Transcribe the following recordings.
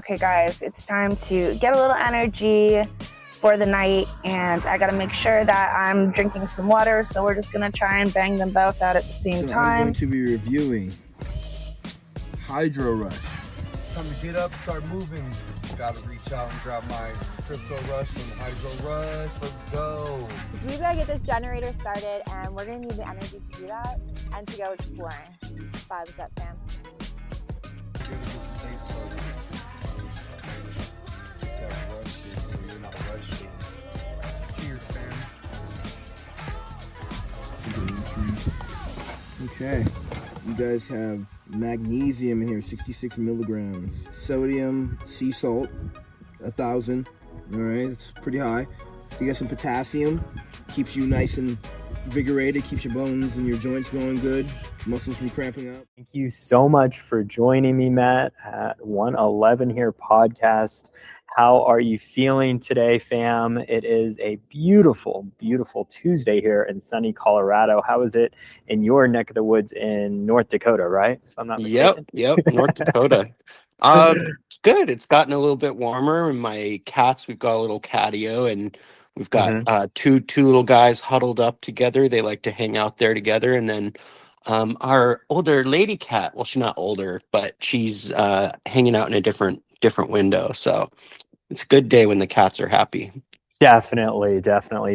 Okay, guys, it's time to get a little energy for the night, and I gotta make sure that I'm drinking some water, so we're just gonna try and bang them both out at the same time. I'm going to be reviewing Hydro Rush. Time to get up, start moving. Gotta reach out and grab my Crypto Rush and Hydro Rush. Let's go. We gotta get this generator started, and we're gonna need the energy to do that and to go exploring. Vibes up, fam. Cheers, fam. Okay, you guys have magnesium in here, 66 milligrams. Sodium, sea salt, 1,000. All right, it's pretty high. You got some potassium, keeps you nice and invigorated, keeps your bones and your joints going good, muscles from cramping up. Thank you so much for joining me, Matt, at 111 here podcast. How are you feeling today, fam? It is a beautiful, beautiful Tuesday here in sunny Colorado. How is it in your neck of the woods in North Dakota, right? If I'm not mistaken. Yep, North Dakota. It's good. It's gotten a little bit warmer, and my cats, we've got a little catio, and we've got two little guys huddled up together. They like to hang out there together, and then our older lady cat, well, she's not older, but she's hanging out in a different window. So it's a good day when the cats are happy. Definitely,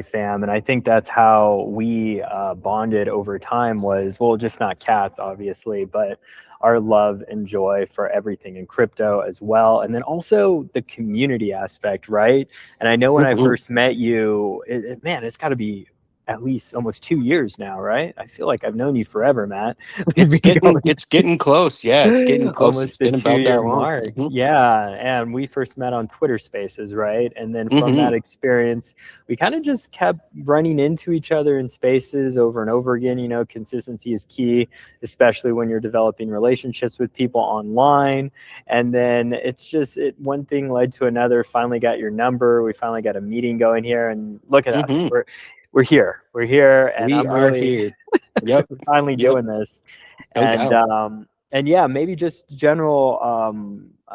fam. And I think that's how we bonded over time was, well, just not cats, obviously, but our love and joy for everything in crypto as well. And then also the community aspect, right? And I know when I first met you, man, it's got to be at least almost 2 years now, right? I feel like I've known you forever, Matt. It's getting close. Yeah, it's getting close. Almost it's been the about 2-year that mark. Yeah, and we first met on Twitter Spaces, right? And then from that experience, we kind of just kept running into each other in spaces over and over again. You know, consistency is key, especially when you're developing relationships with people online. And then it's just one thing led to another. Finally got your number. We finally got a meeting going here, and look at us. We're here, and I'm really here. Yep, we're finally doing this, and yeah, maybe just general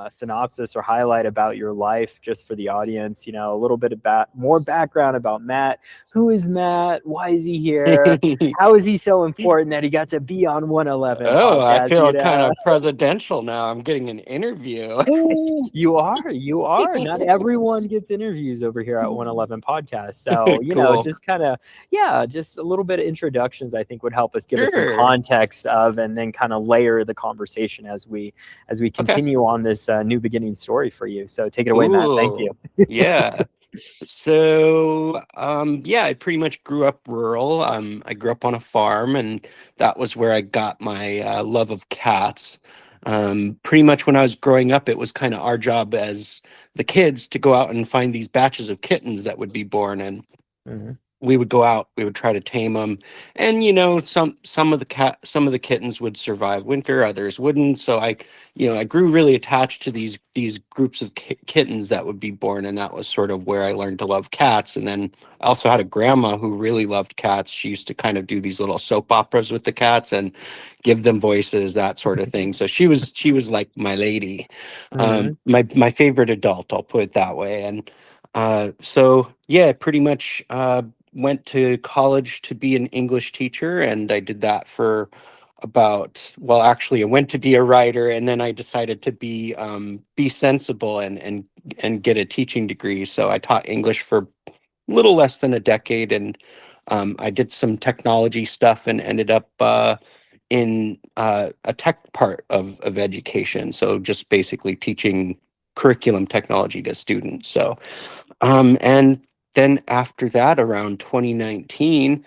synopsis or highlight about your life, just for the audience. You know, a little bit about more background about Matt. Who is Matt? Why is he here? How is he so important that he got to be on 111? Oh, podcast, I feel kind of presidential now. I'm getting an interview. You are. Not everyone gets interviews over here at 111 podcast. So, you know, just kind of, just a little bit of introductions, I think would help us give us some context of, and then kind of layer the conversation as we continue on this new beginning story for you. So take it away, Matt. Thank you. Yeah. So, I pretty much grew up rural. I grew up on a farm, and that was where I got my love of cats. Pretty much when I was growing up, it was kind of our job as the kids to go out and find these batches of kittens that would be born, and we would go out, we would try to tame them, and you know, some of the kittens would survive winter, others wouldn't. So I grew really attached to these groups of kittens that would be born, and that was sort of where I learned to love cats. And then I also had a grandma who really loved cats. She used to kind of do these little soap operas with the cats and give them voices, that sort of thing. So she was like my lady, my favorite adult, I'll put it that way. And pretty much went to college to be an English teacher, and I did that for I went to be a writer, and then I decided to be sensible and get a teaching degree. So I taught English for a little less than a decade, and I did some technology stuff and ended up in a tech part of education. So just basically teaching curriculum technology to students. So and then after that, around 2019,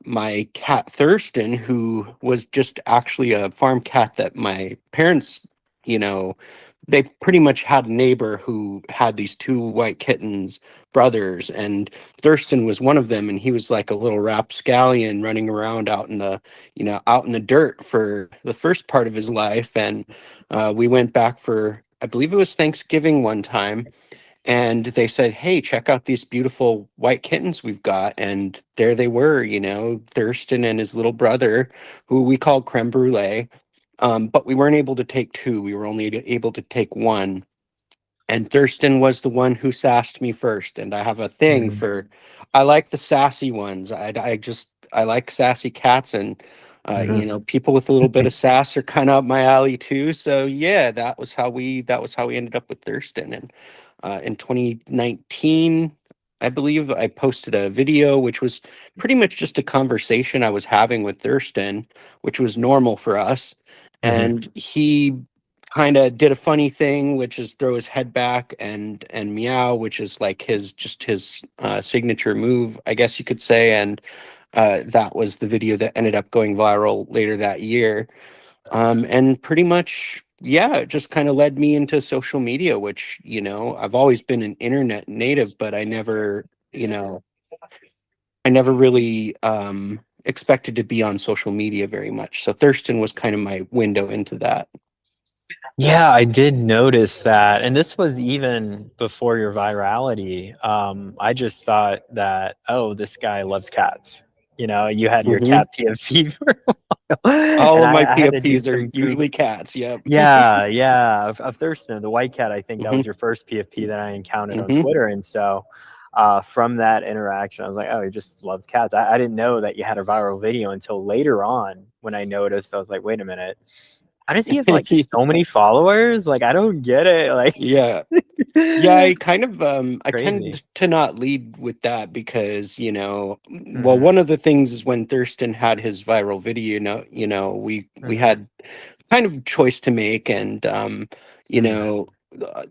my cat Thurston, who was just actually a farm cat that my parents, they pretty much had a neighbor who had these two white kittens, brothers, and Thurston was one of them, and he was like a little rapscallion running around out in the dirt for the first part of his life. And we went back for, I believe it was Thanksgiving one time, and they said, "Hey, check out these beautiful white kittens we've got." And there they were, Thurston and his little brother, who we called Creme Brulee. But we weren't able to take two. We were only able to take one. and Thurston was the one who sassed me first. And I have a thing Mhm. for, I like the sassy ones. I like sassy cats, and Mhm. you know, people with a little bit of sass are kind of up my alley too. So yeah, that was how we ended up with Thurston. And in 2019, I believe I posted a video, which was pretty much just a conversation I was having with Thurston, which was normal for us. Mhm. And he kind of did a funny thing, which is throw his head back and meow, which is like his signature move, I guess you could say. And that was the video that ended up going viral later that year. And pretty much, yeah, it just kind of led me into social media, which, you know, I've always been an internet native, but I never, you know, I never really expected to be on social media very much. So Thurston was kind of my window into that. Yeah, I did notice that. And this was even before your virality. I just thought that, oh, this guy loves cats. You know, you had your Hmm. cat PFP for a while, All and of my I had to do PFPs are some proof. usually cats. Yep. Yeah, yeah, of Thurston, the white cat. I think that Hmm. was your first PFP that I encountered on Hmm. Twitter. And so from that interaction, I was like, oh, he just loves cats. I didn't know that you had a viral video until later on when I noticed. I was like, wait a minute. How does he have like so many followers? Like, I don't get it. Like, Yeah. Yeah, I kind of I crazy. tend to not lead with that because, you know, well, Hmm. one of the things is when Thurston had his viral video, you know, we Hmm. had kind of choice to make. And you Hmm. know,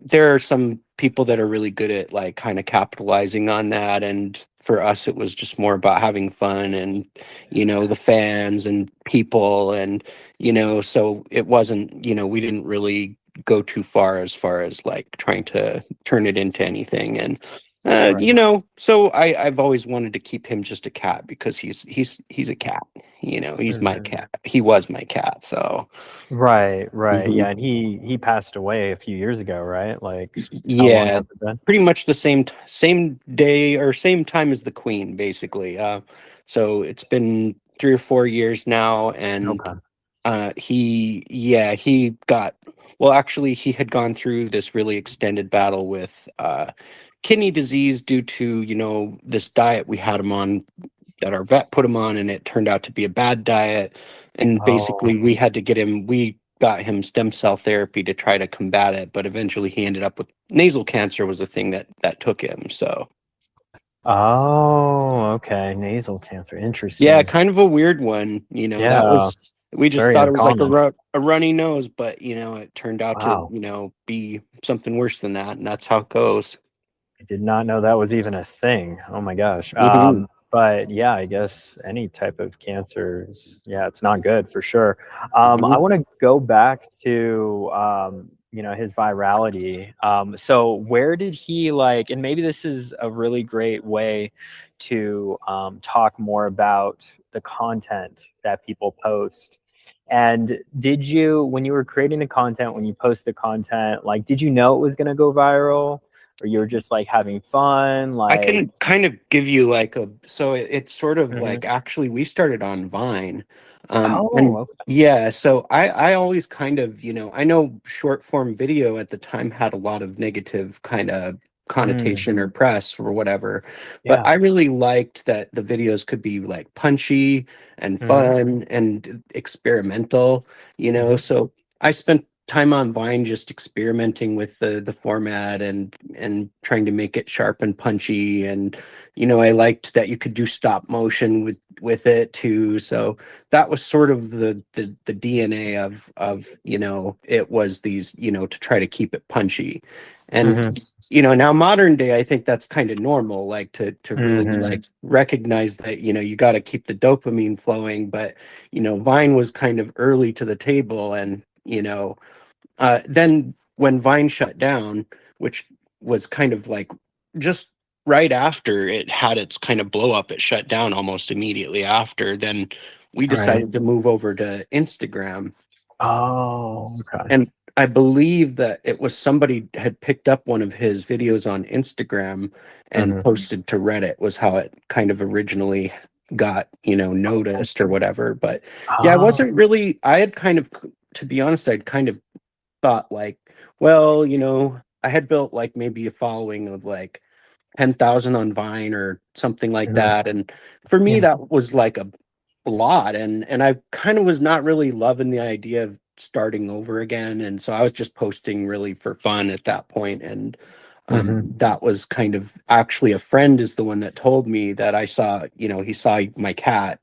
there are some people that are really good at like kind of capitalizing on that, and for us it was just more about having fun and, you know, the fans and people. And, you know, so it wasn't, you know, we didn't really go too far as like trying to turn it into anything. And Right. you know, so I've always wanted to keep him just a cat because he's a cat. You know, he's my Hmm. cat. He was my cat. So Right. Right. mhm. Yeah. And he passed away a few years ago, right? Like, how long Yeah, has it been? pretty much the same day or same time as the Queen, basically. So it's been 3 or 4 years now. And Okay. he got, well, actually he had gone through this really extended battle with kidney disease due to, you know, this diet we had him on, that our vet put him on, and it turned out to be a bad diet. And Oh. basically we got him stem cell therapy to try to combat it, but eventually he ended up with nasal cancer was the thing that took him. So Oh, okay. Nasal cancer. yeah, Interesting. kind of a weird one. You know, that Yeah. was, we It's just very thought it was like uncommon. a runny nose, but you know, it turned out to, Wow. you know, be something worse than that, and that's how it goes. I did not know that was even a thing. Oh my gosh. Hmm. But yeah, I guess any type of cancer is, yeah, it's not good for sure. I Hmm. want to go back to, you know, his virality. So where did he like, and maybe this is a really great way to talk more about the content that people post. And did you, when you were creating the content, when you post the content, like, did you know it was going to go viral? Or you were just like having fun, I like, can kind of give you like a, so it's sort of mhm. like, actually we started on Vine. Oh, And okay. yeah, so I always kind of, you know, I know short form video at the time had a lot of negative kind of Mm, connotation or press or whatever, but yeah. I really liked that the videos could be like punchy and Hmm. fun and experimental, you know. Hmm. So I spent time on Vine just experimenting with the format and trying to make it sharp and punchy. And, you know, I liked that you could do stop motion with it too. So that was sort of the DNA of, you know, it was these, you know, to try to keep it punchy. And, Hmm. you know, now modern day, I think that's kind of normal, like to really Hmm. like recognize that, you know, you got to keep the dopamine flowing. But, you know, Vine was kind of early to the table. And, you know, then when Vine shut down, which was kind of like just right after it had its kind of blow up, it shut down almost immediately after. Then we Right. decided to move over to Instagram. Oh, okay. And I believe that it was somebody had picked up one of his videos on Instagram and Hmm. posted to Reddit, was how it kind of originally got, you know, noticed or whatever. But yeah, I Oh, wasn't really, I had kind of, to be honest, I'd kind of thought like, well, you know, I had built like maybe a following of like 10,000 on Vine or something like Mhm. that. And for me, Yeah. that was like a lot. And I kind of was not really loving the idea of starting over again. And so I was just posting really for fun at that point. And Hmm. that was kind of actually a friend is the one that told me that I saw, he saw my cat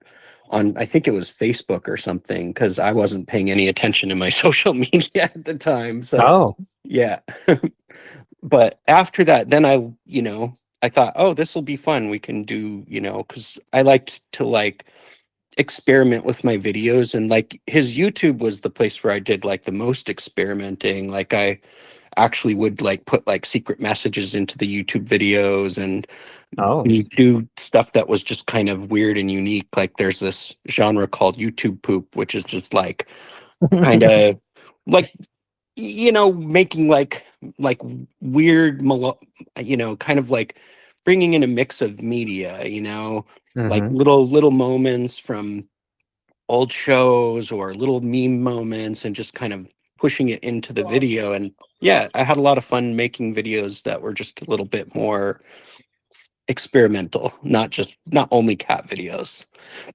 on, I think it was Facebook or something, because I wasn't paying any attention to my social media at the time. So Oh. yeah. But after that, then I thought, oh, this will be fun. We can do, because I liked to like experiment with my videos, and like his YouTube was the place where I did like the most experimenting. Like I actually would like put like secret messages into the YouTube videos, and Oh. you do stuff that was just kind of weird and unique. Like there's this genre called YouTube poop, which is just like kind of like making like weird kind of like bringing in a mix of media, like Hmm. little moments from old shows or little meme moments, and just kind of pushing it into the video. And yeah, I had a lot of fun making videos that were just a little bit more experimental, not only cat videos,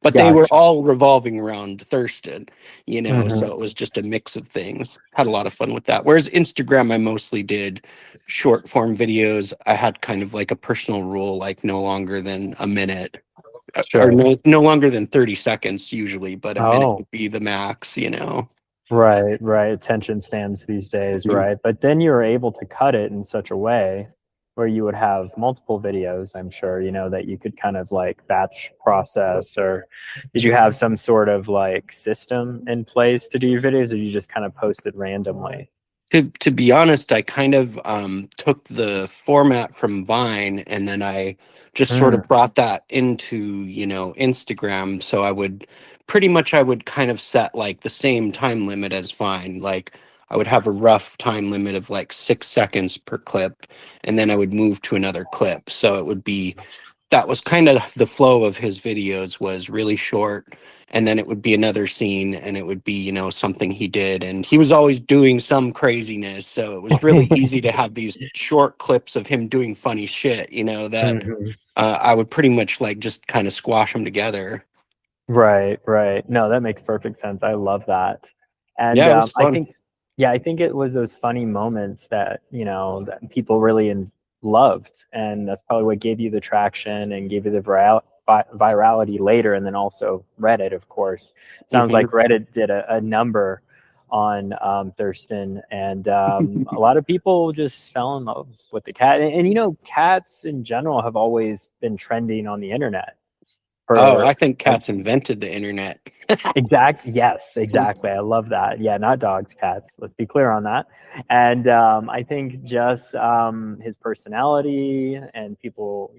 but they were Gotcha. all revolving around Thurston, Hmm. so it was just a mix of things. Had a lot of fun with that. Whereas Instagram, I mostly did short form videos. I had kind of like a personal rule, like no longer than a minute, or Sure. no longer than 30 seconds usually, but a minute Oh. would be the max. Right, right. Attention spans these days, Mhm. right? But then you were able to cut it in such a way where you would have multiple videos, I'm sure, that you could kind of like batch process, or did you have some sort of like system in place to do your videos, or you just kind of posted randomly? To be honest, I kind of took the format from Vine, and then I just sort Mm, of brought that into, Instagram. So I would kind of set like the same time limit as Vine. Like I would have a rough time limit of like 6 seconds per clip, and then I would move to another clip. So it would be that was kind of the flow of his videos, was really short, and then it would be another scene, and it would be something he did, and he was always doing some craziness, so it was really easy to have these short clips of him doing funny shit, that mhm. I would pretty much like just kind of squash them together. Right, right. No, that makes perfect sense. I love that. And Yeah, it was I fun. think, yeah, I think it was those funny moments that, that people really loved. And that's probably what gave you the traction and gave you the virality later. And then also Reddit, of course. Sounds Hmm. like Reddit did a number on Thurston. And a lot of people just fell in love with the cat. And, cats in general have always been trending on the internet Oh, I for think like, cats invented the internet. Yes, exactly. I love that. Yeah, not dogs, cats. Let's be clear on that. And I think just his personality and people,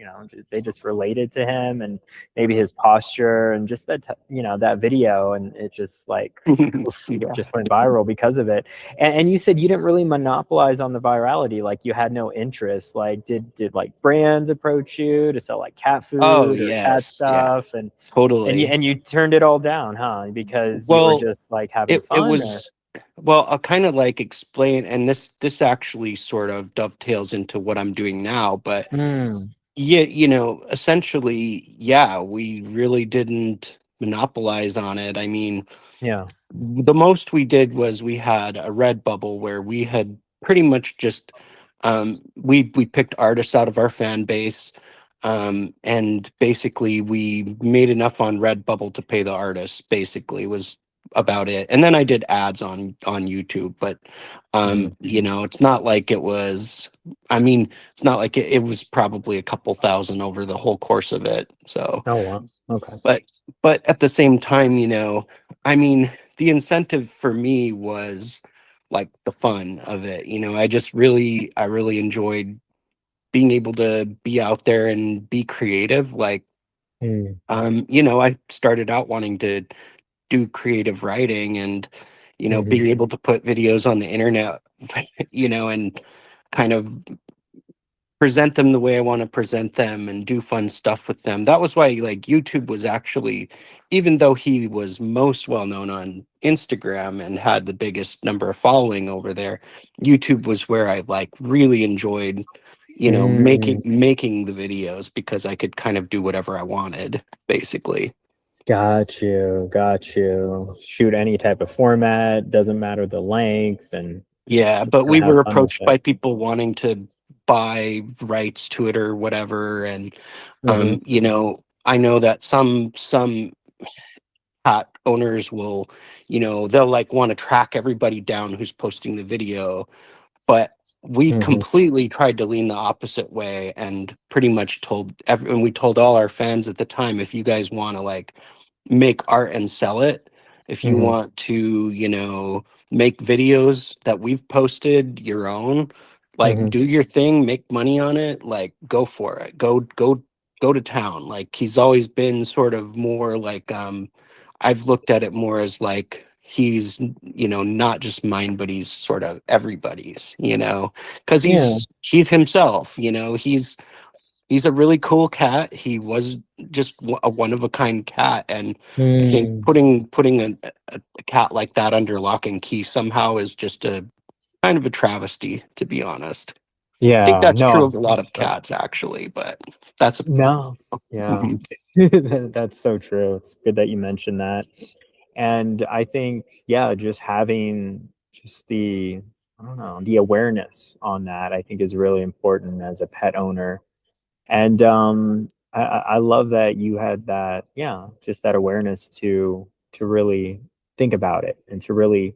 they just related to him, and maybe his posture and just that video, and it just like oof, Yeah. just went viral because of it. And you said you didn't really monopolize on the virality, like you had no interest. Like, did like brands approach you to sell like cat Oh, food or cat yes. Yeah, stuff, and totally. you turned it all down, huh? Because you were Well, just like having it fun, or was well, I'll kind of like explain, and this actually sort of dovetails into what I'm doing now. But mm, yeah, essentially, yeah, we really didn't monopolize on it. I mean, yeah. the most we did was we had a red bubble where we had pretty much just we picked artists out of our fan base, and basically we made enough on Redbubble to pay the artists, basically was about it. And then I did ads on YouTube, but Mhm. it's not like it was, I mean, it's not like it was probably a couple thousand over the whole course of it. So Oh wow. Okay. but at the same time, I mean, the incentive for me was like the fun of it. I really enjoyed being able to be out there and be creative. Like, Mm, I started out wanting to do creative writing, and mhm. being able to put videos on the internet, and kind of present them the way I want to present them and do fun stuff with them. That was why like YouTube was actually, even though he was most well known on Instagram and had the biggest number of following over there, YouTube was where I like really enjoyed, you know, Mm, making the videos because I could kind of do whatever I wanted, basically. got you, got you. Shoot any type of format, doesn't matter the length, and Yeah, just but kind we of have were fun with approached it. by people wanting to buy rights to it or whatever, and Hmm. you know, I know that some cat owners will, you know, they'll like want to track everybody down who's posting the video, but we Hmm. completely tried to lean the opposite way and pretty much told everyone, we told all our fans at the time, if you guys want to like make art and sell it, if you Hmm. want to, you know, make videos that we've posted your own, like Hmm. do your thing, make money on it, like go for it, go to town. Like he's always been sort of more like I've looked at it more as like he's, you know, not just mine, but he's sort of everybody's, you know, because Yeah. he's himself, you know, he's a really cool cat. He was just a one of a kind cat, and I think Mm, putting a cat like that under lock and key somehow is just a kind of a travesty, to be honest. I think yeah. that's true No. of a lot of So, cats, actually, but that's a no. Yeah. mhm. That's so true. It's good that you mentioned that. And I think, yeah, just having just the, I don't know, the awareness on that, I think is really important as a pet owner. And I love that you had that, yeah, just that awareness to really think about it and to really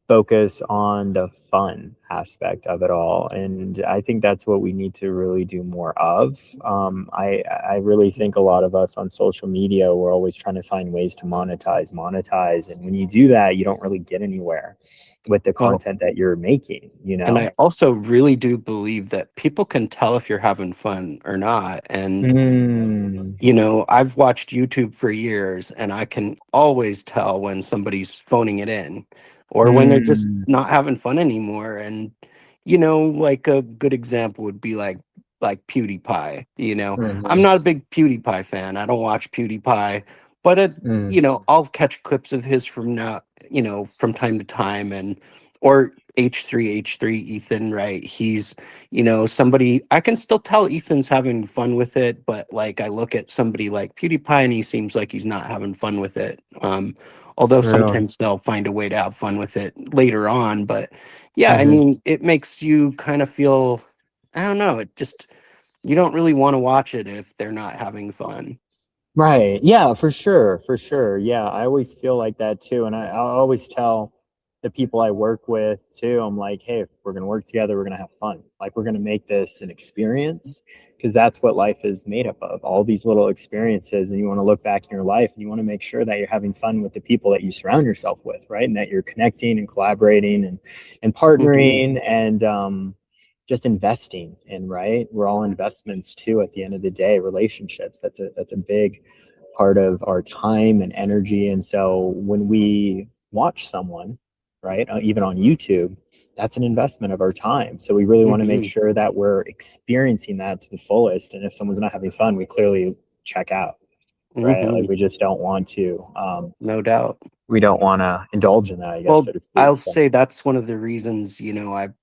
focus on the fun aspect of it all. And I think that's what we need to really do more of. I really think a lot of us on social media, we're always trying to find ways to monetize. And when you do that, you don't really get anywhere with the Well, content that you're making, you and know? I also really do believe that people can tell if you're having fun or not. And Mm, you know, I've watched YouTube for years and I can always tell when somebody's phoning it in or when they're just mm, not having fun anymore. And, you know, like a good example would be like PewDiePie. You know, I'm mhm, not a big PewDiePie fan. I don't watch PewDiePie, but mm, you know, I'll catch clips of his from now, you know, from time to time and or H3 Ethan, right? He's, you know, somebody I can still tell Ethan's having fun with it, but like I look at somebody like PewDiePie and he seems like he's not having fun with it. Although really. sometimes they'll find a way to have fun with it later on. But yeah, I Mhm. mean, it makes you kind of feel, I don't know, it just, you don't really want to watch it if they're not having fun. Right. Yeah, for sure. For sure. Yeah. I always feel like that too. And I always tell the people I work with too, I'm like, hey, if we're going to work together, we're going to have fun. Like, we're going to make this an experience because that's what life is made up of, all these little experiences. And you want to look back in your life and you want to make sure that you're having fun with the people that you surround yourself with, right? And that you're connecting and collaborating and Hmm. partnering and, just investing in, right? We're all investments too at the end of the day. Relationships, that's a big part of our time and energy. And so when we watch someone, right, even on YouTube, that's an investment of our time. So we really want to make Hmm. sure that we're experiencing that to the fullest. And if someone's not having fun, we clearly check out, right? Like, Hmm. we just don't want to, No doubt. we don't want to indulge in that, I guess, Well, so to speak. I'll So, say that's one of the reasons, you know, I've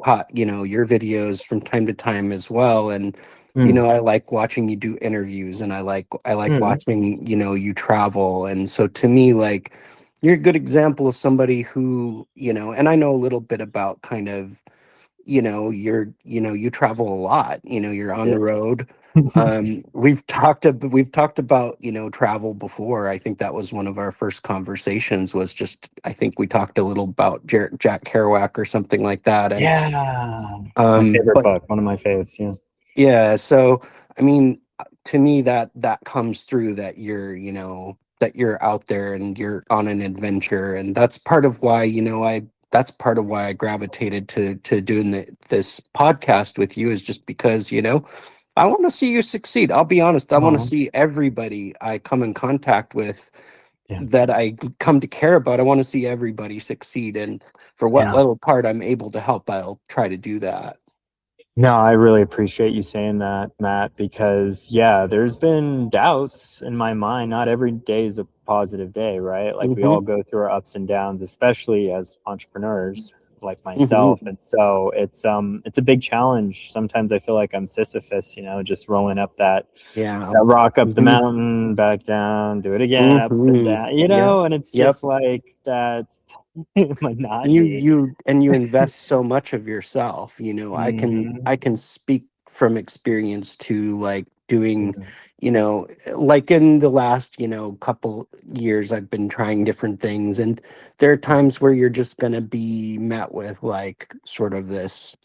caught, you know, your videos from time to time as well. And, you mm, know, I like watching you do interviews and I like mm, watching, you know, you travel. And so to me, like you're a good example of somebody who, you know, and I know a little bit about kind of, you know, you know, you travel a lot, you know, you're on yeah. the road. We've talked about, you know, travel before. I think that was one of our first conversations was just, I think we talked a little about Jack Kerouac or something like that. And, Yeah. My favorite but book, one of my faves. Yeah. yeah, so, I mean, to me that comes through that you're, you know, that you're out there and you're on an adventure, and that's part of why, you know, that's part of why I gravitated to doing this podcast with you is just because, you know, I want to see you succeed. I'll be honest, I want to Oh, see everybody I come in contact with yeah. that I come to care about. I want to see everybody succeed, and for what Yeah. little part I'm able to help, I'll try to do that. No, I really appreciate you saying that, Matt, because yeah, there's been doubts in my mind. Not every day is a positive day, right? Like we Mm-hmm. all go through our ups and downs, especially as entrepreneurs like myself. Mm-hmm. And so it's a big challenge. Sometimes I feel like I'm Sisyphus, just rolling up Yeah. that rock up the Mm-hmm. mountain, back down, do it again, up and Mm-hmm. down, Yeah. and it's Yep. just like that's you monotony. you and you invest so much of yourself. Hmm. I can speak from experience to like doing, like in the last couple years I've been trying different things, and there are times where you're just going to be met with like sort of this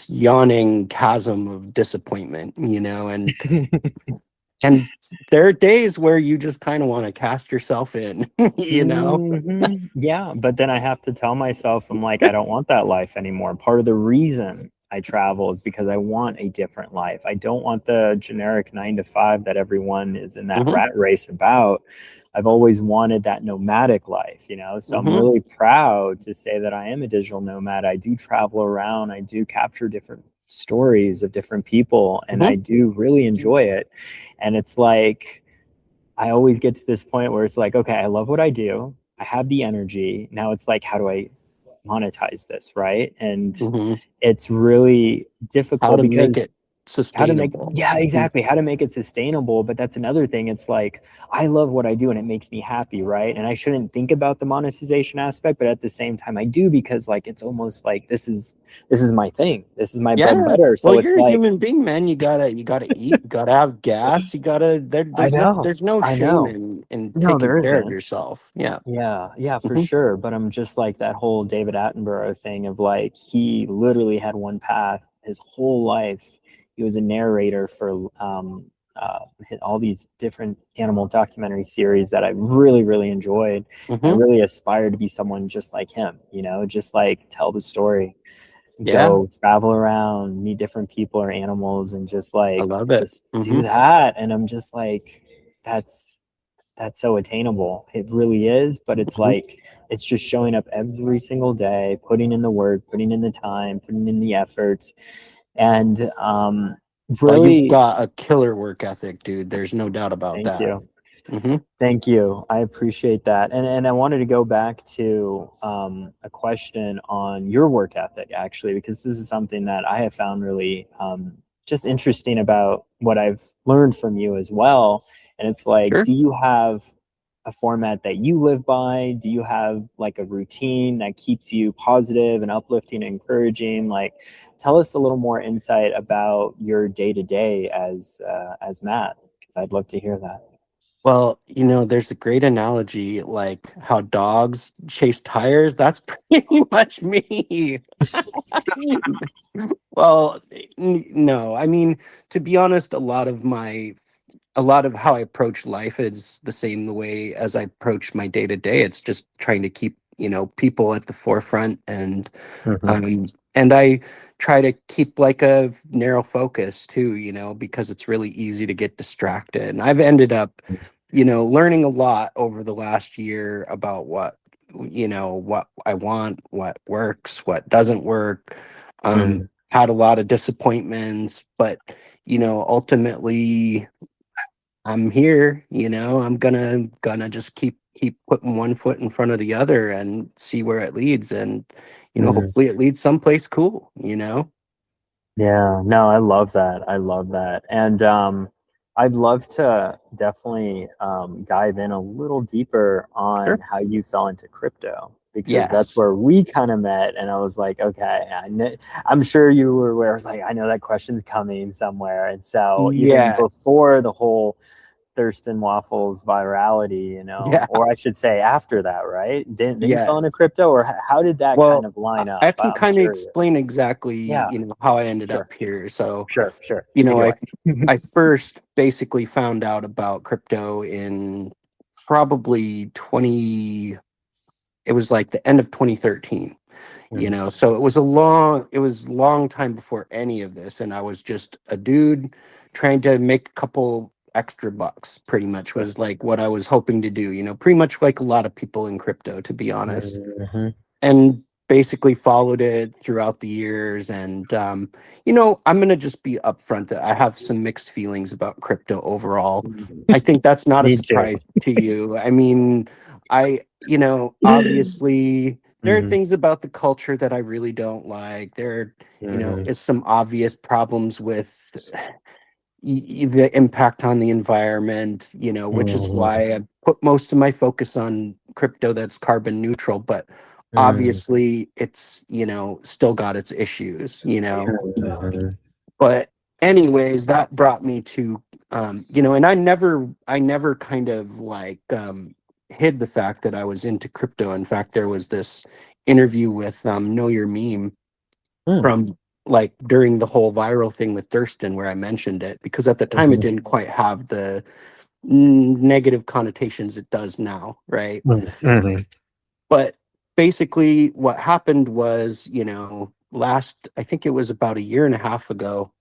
yawning chasm of disappointment, and there are days where you just kind of want to cast yourself in. Yeah, but then I have to tell myself, I'm like, I don't want that life anymore. Part of the reason I travel is because I want a different life. I don't want the generic 9 to 5 that everyone is in that Hmm. rat race about. I've always wanted that nomadic life, So I'm Hmm. really proud to say that I am a digital nomad. I do travel around, I do capture different stories of different people, and Hmm. I do really enjoy it. And it's like, I always get to this point where it's like, okay, I love what I do. I have the energy. Now it's like, how do I monetize this? Right. And Hmm. it's really How difficult to make because it sustainable. yeah, Mhm. exactly. How to make it sustainable. But that's another thing. It's like, I love what I do and it makes me happy. Right. And I shouldn't think about the monetization aspect, but at the same time, I do because like, it's almost like this is my thing. This is my bread and Yeah. butter. Well, So it's you're a like, human being, man. You gotta eat. You gotta have gas. I know, There's no I shame know. in No, taking there care of isn't. yourself. Yeah. Yeah, yeah, for Hmm. sure. But I'm just like that whole David Attenborough thing of like he literally had one path his whole life. He was a narrator for all these different animal documentary series that I really, really enjoyed. I Hmm. really aspired to be someone just like him, just like tell the story, Yeah. go travel around, meet different people or animals, and I love it. just Hmm. do that. And I'm just like, that's that's so attainable. It really is, but it's Hmm. like it's just showing up every single day, putting in the work, putting in the time, putting in the effort, and Well, you've really, got a killer work ethic, dude. There's no doubt about thank that. you. Hmm. Thank you. I appreciate that. And I wanted to go back to a question on your work ethic, actually, because this is something that I have found really just interesting about what I've learned from you as well. And it's like, Sure. do you have a format that you live by? Do you have like a routine that keeps you positive and uplifting and encouraging? Like, tell us a little more insight about your day to day as Matt, because I'd love to hear that. Well, there's a great analogy, like how dogs chase tires. That's pretty much me. Well, no, I mean, to be honest, a lot of how I approach life is the same the way as I approach my day to day. It's just trying to keep, people at the forefront, Mhm. and I try to keep like a narrow focus too, because it's really easy to get distracted. And I've ended up, learning a lot over the last year about what I want, what works, what doesn't work. Mm. Had a lot of disappointments, but ultimately I'm here. I'm gonna just keep putting one foot in front of the other and see where it leads, and Mm. hopefully it leads someplace cool. Yeah, no, I love that. I love that. And I'd love to definitely dive in a little deeper on Sure. how you fell into crypto because that's Yes. where we kind of met. And I was like, okay, I'm sure you were aware. I was like, I know that question's coming somewhere. And so even Yeah. before the whole Thurston Waffles virality, Yeah. or I should say after that, right? Then you fell into Yes. crypto, or how did that kind Well, of line I up? can I'm kind of curious. explain exactly, Yeah, how I ended sure, up here. So, sure. you Take know, it I away. I first basically found out about crypto in probably 20, it was like the end of 2013. Mm, So it was long time before any of this, and I was just a dude trying to make a couple extra bucks, pretty much sure. was like what I was hoping to do, pretty much like a lot of people in crypto, to be honest. Mhm, And basically followed it throughout the years. And, I'm going to just be upfront that I have some mixed feelings about crypto overall. I think that's not a Me too. surprise to you. I mean, obviously there are Mhm, things about the culture that I really don't like. There, mhm, is some obvious problems with the impact on the environment, which is mhm, why I put most of my focus on crypto that's carbon neutral. But mhm, obviously, it's, still got its issues. mhm, But anyways, that brought me to, and I never kind of like hid the fact that I was into crypto. In fact, there was this interview with Know Your Meme mm, from like during the whole viral thing with Thurston where I mentioned it, because at the time it mhm, didn't quite have the negative connotations it does now, right? mhm, But basically what happened was, I think it was about a year and a half ago,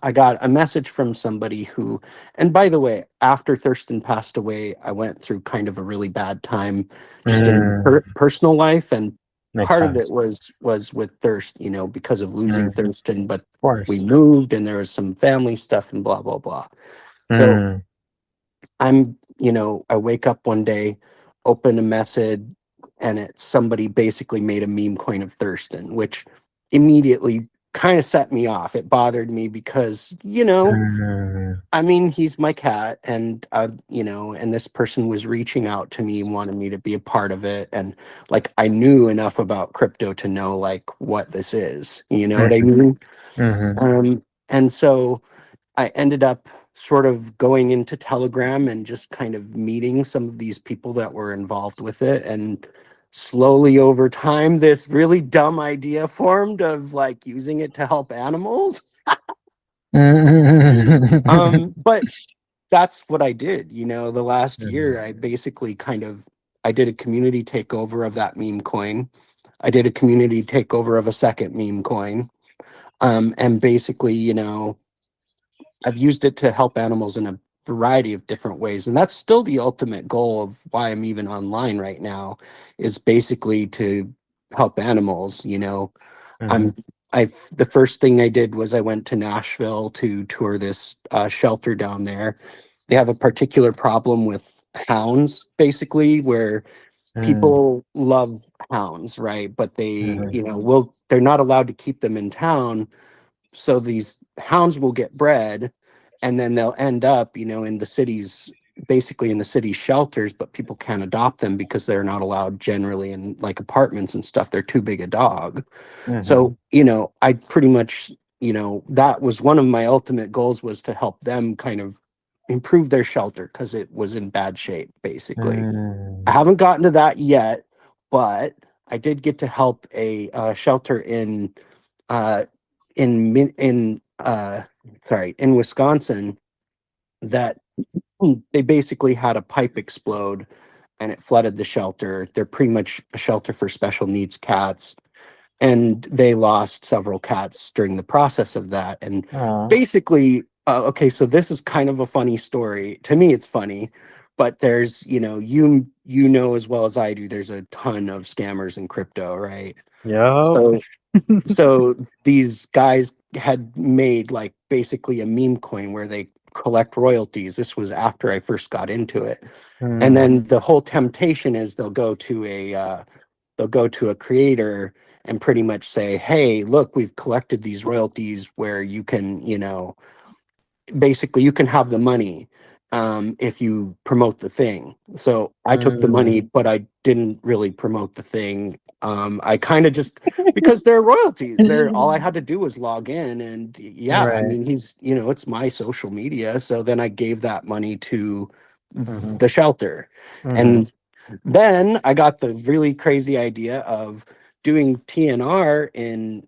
I got a message from somebody who, and by the way, after Thurston passed away, I went through kind of a really bad time just in mm. personal life. And Makes part of it sense. was with Thirst, because of losing Mm, Thurston, but of we course. moved and there was some family stuff and blah, blah, blah. So Mm, I wake up one day, open a message, and it's somebody basically made a meme coin of Thurston, which immediately kind of set me off. It bothered me because, mm, I mean, he's my cat, and and this person was reaching out to me, wanted me to be a part of it, and like I knew enough about crypto to know like what this is. You know what I mhm, mean? mhm, And so I ended up sort of going into Telegram and just kind of meeting some of these people that were involved with it. And slowly over time, this really dumb idea formed of like using it to help animals. But that's what I did. The last mhm, year, I basically I did a community takeover of that meme coin. I did a community takeover of a second meme coin. And basically, I've used it to help animals in a variety of different ways. And that's still the ultimate goal of why I'm even online right now, is basically to help animals. mhm, I'm the first thing I did was I went to Nashville to tour this shelter down there. They have a particular problem with hounds, basically, where mm, people love hounds, right? But they, mhm, they're not allowed to keep them in town, so these hounds will get bred, and then they'll end up in the cities, basically in the city shelters, but people can't adopt them because they're not allowed generally in like apartments and stuff. They're too big a dog. mhm, So I pretty much, that was one of my ultimate goals, was to help them kind of improve their shelter because it was in bad shape, basically. I mm, haven't gotten to that yet, but I did get to help a shelter uh, in Wisconsin, that they basically had a pipe explode and it flooded the shelter. They're pretty much a shelter for special needs cats, and they lost several cats during the process of that. And aw, basically, okay, so this is kind of a funny story. To me, it's funny, but there's, as well as I do, there's a ton of scammers in crypto, right? yup. So these guys had made like basically a meme coin where they collect royalties. This was after I first got into it. And Mm, then the whole temptation is they'll go to a creator and pretty much say, hey, look, we've collected these royalties where you can, basically you can have the money if you promote the thing. So I took the mm, money, but I didn't really promote the thing. I kind of just, because they're royalties, they're all I had to do was log in, and yeah, I right. mean, it's my social media. So then I gave that money to Mhm, the shelter. mhm, And then I got the really crazy idea of doing TNR in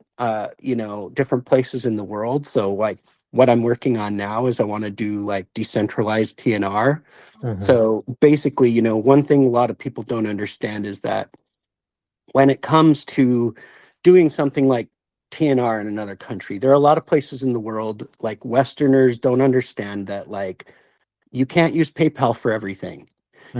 different places in the world. So like what I'm working on now is I want to do like decentralized TNR. mhm, So basically, one thing a lot of people don't understand is that when it comes to doing something like TNR in another country, there are a lot of places in the world, like Westerners don't understand that like you can't use PayPal for everything.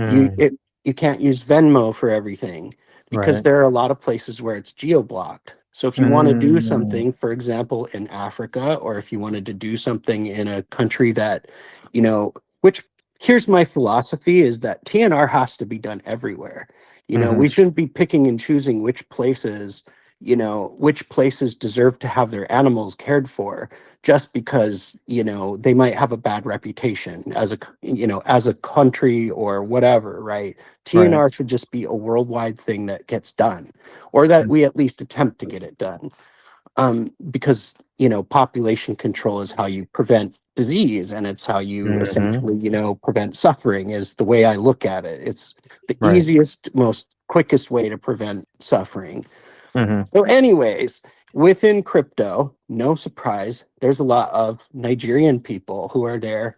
You mm, it you can't use Venmo for everything. because Right. there are a lot of places where it's geo-blocked. So if you want to do Mm, something, for example, in Africa, or if you wanted to do something in a country that, you know, which here's my philosophy is that TNR has to be done everywhere. mhm. We shouldn't be picking and choosing which places deserve to have their animals cared for just because, they might have a bad reputation as a country or whatever, right? Right. TNR should just be a worldwide thing that gets done, or that we at least attempt to get it done. Because, population control is how you prevent disease, and it's how you Mhm. essentially, prevent suffering, is the way I look at it. It's the Right. easiest, most quickest way to prevent suffering. Mhm. So, anyways, within crypto, no surprise, there's a lot of Nigerian people who are there,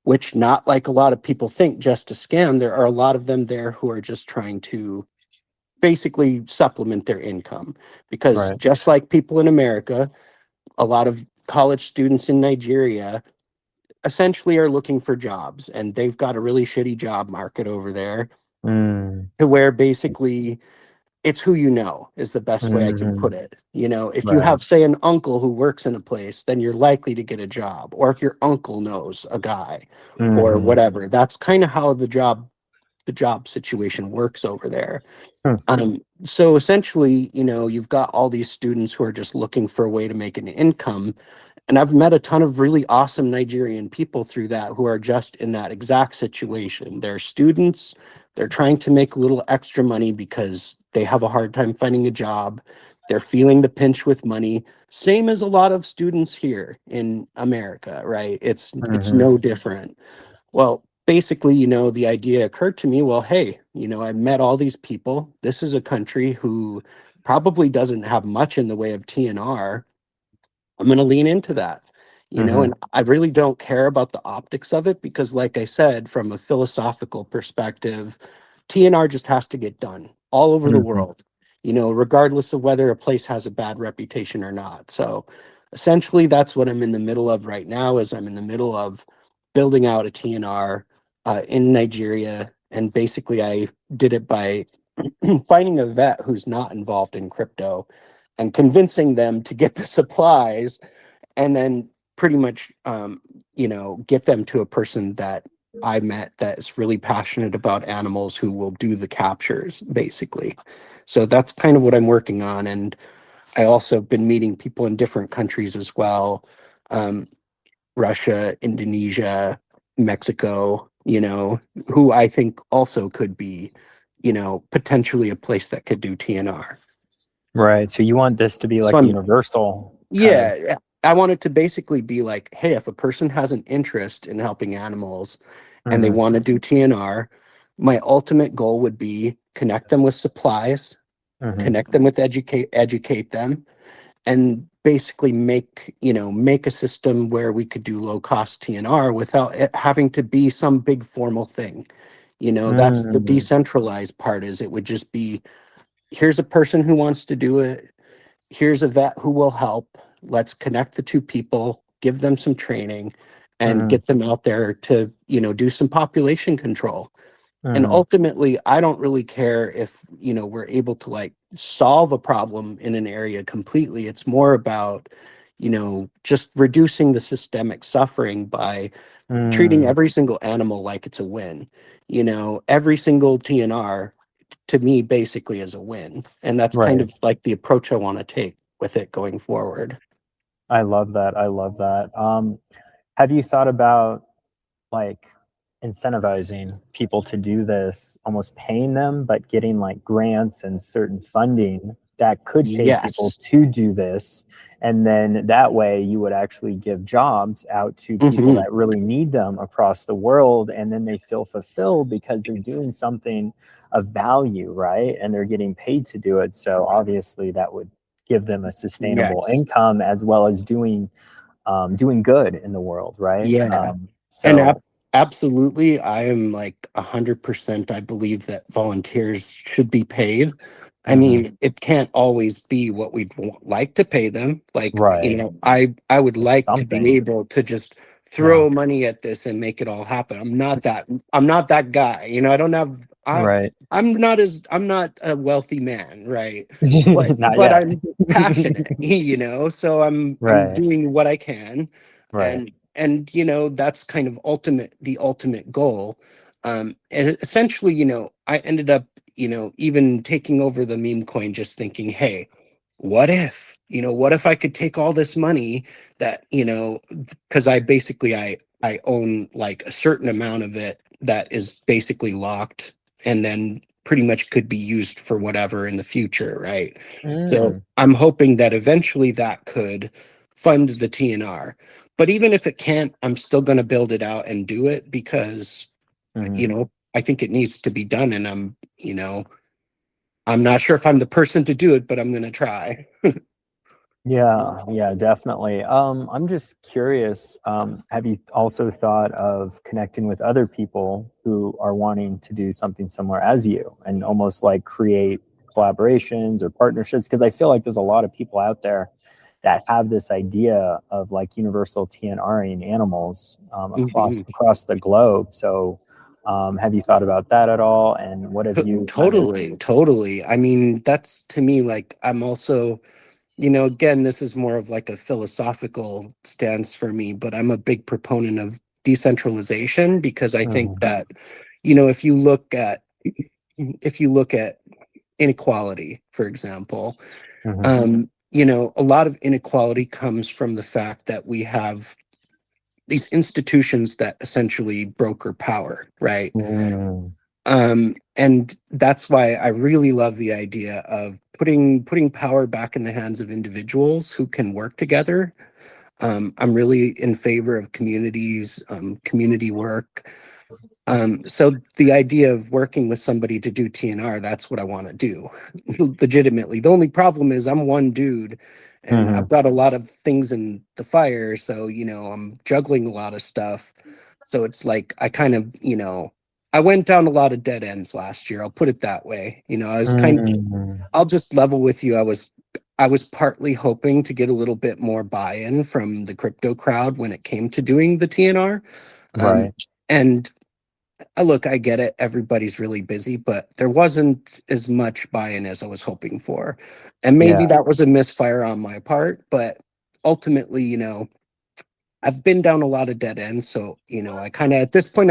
which, not like a lot of people think, just to scam. There are a lot of them there who are just trying to basically supplement their income. Because Right. just like people in America, a lot of college students in Nigeria essentially are looking for jobs, and they've got a really shitty job market over there, Mm, to where basically it's who you know is the best way I can put mhm. it. If you Right. have, say, an uncle who works in a place, then you're likely to get a job. Or if your uncle knows a guy or Mhm. whatever, that's kind of how the job situation works over there. Hmm. So essentially, you've got all these students who are just looking for a way to make an income. And I've met a ton of really awesome Nigerian people through that who are just in that exact situation. They're students, they're trying to make a little extra money because they have a hard time finding a job. They're feeling the pinch with money, same as a lot of students here in America, right? It's Mhm. no different. Well, basically, the idea occurred to me, well, hey, I've met all these people. This is a country who probably doesn't have much in the way of TNR. I'm going to lean into that, Mhm. and I really don't care about the optics of it because, like I said, from a philosophical perspective, TNR just has to get done all over the Mhm. world, regardless of whether a place has a bad reputation or not. So essentially, that's what I'm in the middle of right now, is I'm in the middle of building out a TNR in Nigeria. And basically, I did it by finding a vet who's not involved in crypto and convincing them to get the supplies, and then pretty much get them to a person that I met that's really passionate about animals, who will do the captures basically. So that's kind of what I'm working on. And I also have been meeting people in different countries as well. um, Russia, Indonesia, Mexico, who I think also could be, potentially a place that could do TNR. Right. So you want this to be So like I'm universal kind of. Yeah, I want it to basically be like, hey, if a person has an interest in helping animals and they Mhm. want to do TNR, my ultimate goal would be connect them with supplies, Mhm. connect them with educate them, and basically make a system where we could do low cost TNR without it having to be some big formal thing. That's the Mm, decentralized part, is it would just be, here's a person who wants to do it, here's a vet who will help. Let's connect the two people, give them some training, and mhm. get them out there to, do some population control. And Mhm. ultimately, I don't really care if, we're able to like solve a problem in an area completely. It's more about, just reducing the systemic suffering by treating Mm, every single animal like it's a win. Every single TNR to me basically is a win. And that's kind right. of like the approach I want to take with it going forward. I love that. I love that. Have you thought about like incentivizing people to do this, almost paying them, but getting like grants and certain funding that could pay people Yes. to do this? And then that way you would actually give jobs out to people Hmm. that really need them across the world. And then they feel fulfilled because they're doing something of value, right? And they're getting paid to do it. So obviously that would give them a sustainable Yes. income as well as doing good in the world, right? Yeah. And So absolutely, I am like 100%. I believe that volunteers should be paid. I mhm, mean, it can't always be what we'd like to pay them. Like, right, I would it's like to be something. able to just Yeah. throw money at this and make it all happen. I'm not that guy. I don't have Right. I'm not a wealthy man, right? But Not but yet. I'm passionate, you know. So I'm Right. doing what I can, Right. and you know that's kind of the ultimate goal. And essentially, you know, I ended up, you know, even taking over the meme coin, just thinking, hey, what if I could take all this money that, you know, because I own like a certain amount of it that is basically locked and then pretty much could be used for whatever in the future, right? So Mm. I'm hoping that eventually that could fund the TNR. But even if it can't, I'm still going to build it out and do it because, you Mhm. know, I think it needs to be done. And you know, I'm not sure if I'm the person to do it, but I'm going to try. Yeah, yeah, definitely. I'm just curious, have you also thought of connecting with other people who are wanting to do something similar as you and almost like create collaborations or partnerships? Because I feel like there's a lot of people out there that have this idea of like universal TNRing animals Mhm. across the globe. So have you thought about that at all? And what have you kind of... Totally. I mean, that's to me like I'm also, you know, again, this is more of like a philosophical stance for me, but I'm a big proponent of decentralization because I think Mhm, that, you know, if you look at inequality, for example, mhm, you know, a lot of inequality comes from the fact that we have these institutions that essentially broker power, right? mm, And that's why I really love the idea of putting power back in the hands of individuals who can work together. I'm really in favor of communities, community work. So the idea of working with somebody to do TNR, that's what I want to do, legitimately. The only problem is I'm one dude and mhm. I've got a lot of things in the fire. So, you know, I'm juggling a lot of stuff. So it's like I kind of, you know, I went down a lot of dead ends last year. I'll put it that way. You know, Mm, I'll just level with you. I was partly hoping to get a little bit more buy-in from the crypto crowd when it came to doing the TNR. Um, right. and look, I get it. Everybody's really busy, but there wasn't as much buy-in as I was hoping for. And maybe Yeah. that was a misfire on my part, but ultimately, you know, I've been down a lot of dead ends. So, you know, I kind of at this point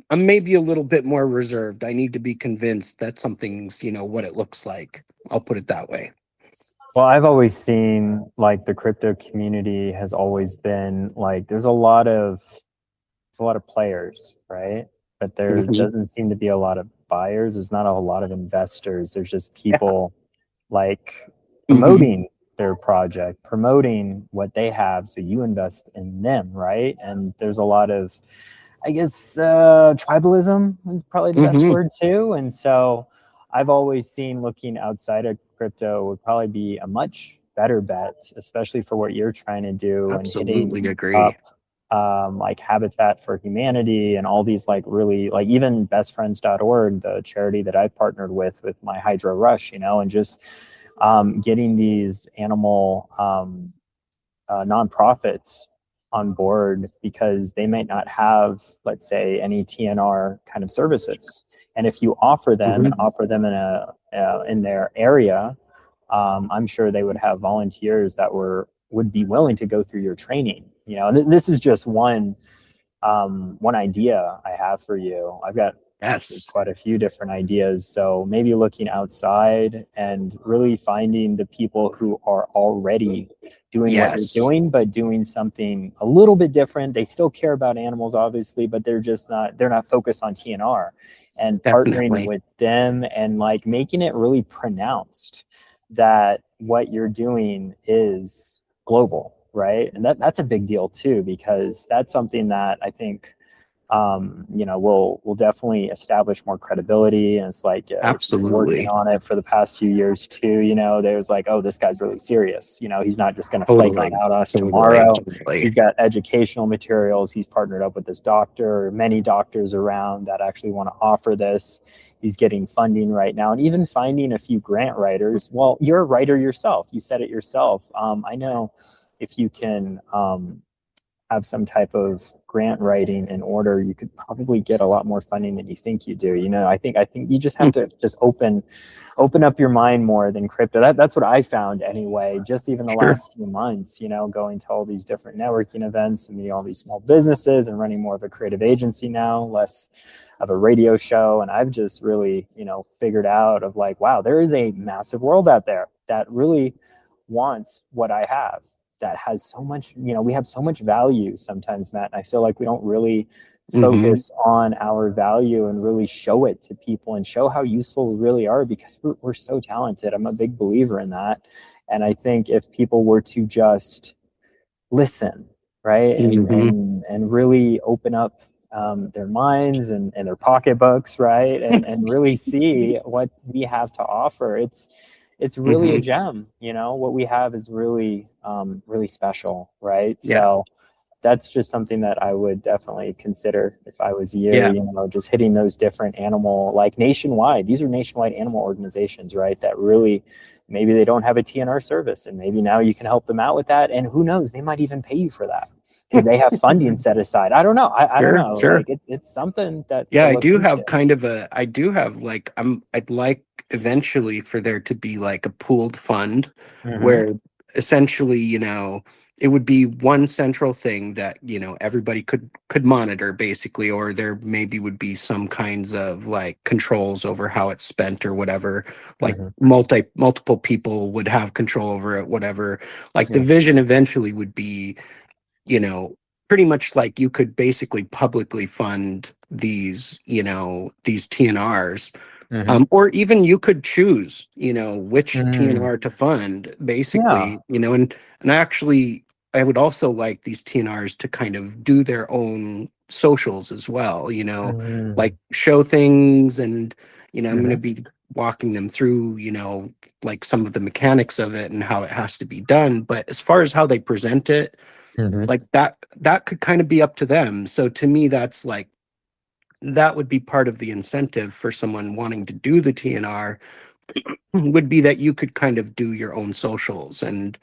I'm maybe a little bit more reserved. I need to be convinced that something's, you know, what it looks like. I'll put it that way. Well, I've always seen like the crypto community has always been like there's a lot of players, right? But there Mhm. doesn't seem to be a lot of buyers. There's not a whole lot of investors. There's just Yeah. people like Hmm. promoting their project, promoting what they have. So you invest in them, right? And there's a lot of, I guess, tribalism is probably the best Hmm. word too. And so I've always seen looking outside of crypto would probably be a much better bet, especially for what you're trying to do and hitting Absolutely agree. up like Habitat for Humanity and all these like really like even bestfriends.org, the charity that I've partnered with my Hydro Rush, you know, and just getting these animal nonprofits on board because they might not have, let's say, any TNR kind of services. And if you offer them and Hmm. offer them in their area, I'm sure they would have volunteers that would be willing to go through your training. You know, this is just one idea I have for you. I've got actually Yes. quite a few different ideas. So maybe looking outside and really finding the people who are already doing what you're Yes. doing, but doing something a little bit different. They still care about animals, obviously, but they're not focused on TNR, and partnering Definitely. with them and like making it really pronounced that what you're doing is global, right? And that's a big deal too, because that's something that I think you know will definitely establish more credibility. And it's like if you've been working Absolutely. on it for the past few years too, you know, there's like, oh, this guy's really serious. You know, he's not just going to flake on Totally. out us Totally. tomorrow. Totally. He's got educational materials. He's partnered up with this doctor or many doctors around that actually want to offer this. He's getting funding right now, and even finding a few grant writers. Well, you're a writer yourself. You said it yourself. I know if you can have some type of grant writing in order, you could probably get a lot more funding than you think you do. I think you just have to just open up your mind more than crypto. That's what I found anyway, just even the last few months, going to all these different networking events and meeting all these small businesses and running more of a creative agency now, less of a radio show. And I've just really, figured out of like, wow, there is a massive world out there that really wants what I have, that has so much, we have so much value sometimes, Matt. And I feel like we don't really focus on our value and really show it to people and show how useful we really are, because we're so talented. I'm a big believer in that. And I think if people were to just listen, right, and really open up their minds and their pocketbooks, right, and really see what we have to offer, it's really a gem. What we have is really really special, right? So that's just something that I would definitely consider if I was you. Just hitting those different animal, like nationwide. These are nationwide animal organizations, right? That really, maybe they don't have a TNR service, and maybe now you can help them out with that. And who knows, they might even pay you for that because they have funding set aside. I don't know. I don't know. Sure. Like it's something that. Yeah, I do have I'd like eventually for there to be like a pooled fund where essentially, it would be one central thing that, everybody could monitor basically, or there maybe would be some kinds of like controls over how it's spent or whatever, like multiple people would have control over it, whatever. Like the vision eventually would be, pretty much like you could basically publicly fund these, these TNRs. Or even you could choose, which TNR to fund, basically, and actually, I would also like these TNRs to kind of do their own socials as well, like show things, and, I'm going to be walking them through, like some of the mechanics of it and how it has to be done. But as far as how they present it, like that could kind of be up to them. So to me, that's like, that would be part of the incentive for someone wanting to do the TNR would be that you could kind of do your own socials, and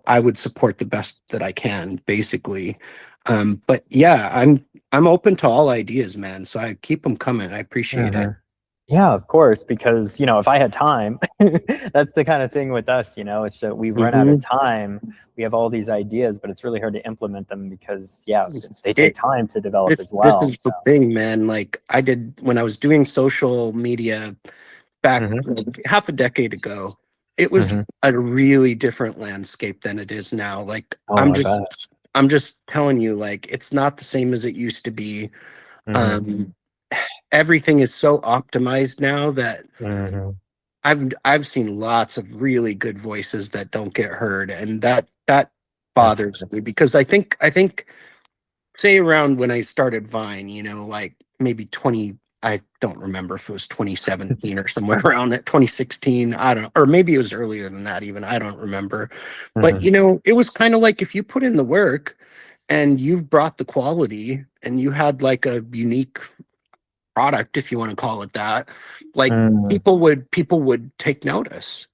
I would support the best that I can, basically. But yeah, I'm open to all ideas, man, so I keep them coming. I appreciate it. Yeah, of course, because if I had time, that's the kind of thing with us, it's that we run out of time. We have all these ideas, but it's really hard to implement them because they take time to develop as well. This is the thing, man. Like I did when I was doing social media back like half a decade ago, it was a really different landscape than it is now. Like I'm just telling you, like it's not the same as it used to be. Everything is so optimized now that I've seen lots of really good voices that don't get heard, and that bothers me, because I think say around when I started Vine, like maybe I don't remember if it was 2017 or somewhere around it, 2016, I don't know, or maybe it was earlier than that even, I don't remember. But it was kind of like if you put in the work and you brought the quality and you had like a unique product, if you want to call it that, like people would take notice,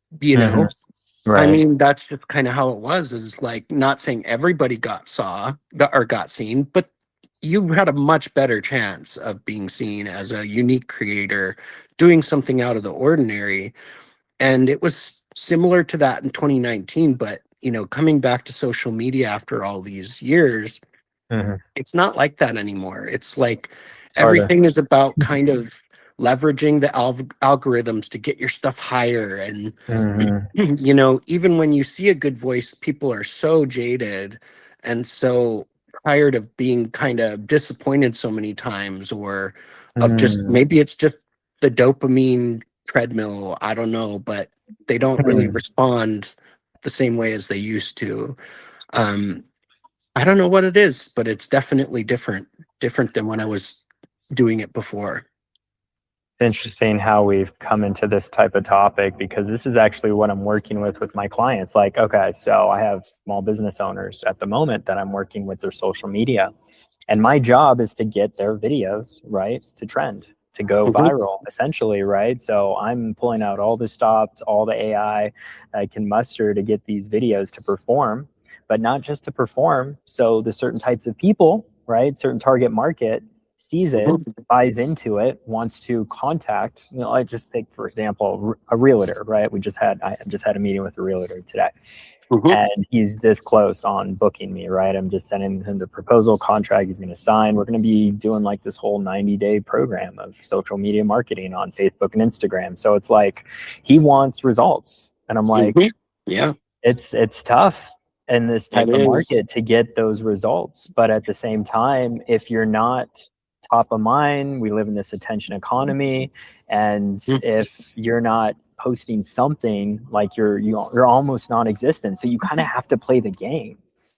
Right. I mean, that's just kind of how it was, is like, not saying everybody got seen, but you had a much better chance of being seen as a unique creator doing something out of the ordinary. And it was similar to that in 2019, but coming back to social media after all these years, it's not like that anymore. It's like everything is about kind of leveraging the algorithms to get your stuff higher. And, even when you see a good voice, people are so jaded and so tired of being kind of disappointed so many times, or of just, maybe it's just the dopamine treadmill. I don't know, but they don't really respond the same way as they used to. I don't know what it is, but it's definitely different than when I was doing it before. Interesting how we've come into this type of topic, because this is actually what I'm working with my clients. Like, okay, so I have small business owners at the moment that I'm working with their social media, and my job is to get their videos, right, to trend, to go viral, essentially, right? So I'm pulling out all the stops, all the AI I can muster to get these videos to perform, but not just to perform. So the certain types of people, right? Certain target market sees it, Mhm. buys into it, wants to contact, I just take, for example, a realtor, right? I just had a meeting with a realtor today, Mhm. and he's this close on booking me, right? I'm just sending him the proposal contract he's going to sign. We're going to be doing like this whole 90-day program of social media marketing on Facebook and Instagram. So it's like he wants results, and I'm like, Mhm. Yeah, it's tough in this it type of is. market to get those results. But at the same time, if you're not top of mind, we live in this attention economy, and if you're not posting something, like you're almost non-existent. So you kind of have to play the game.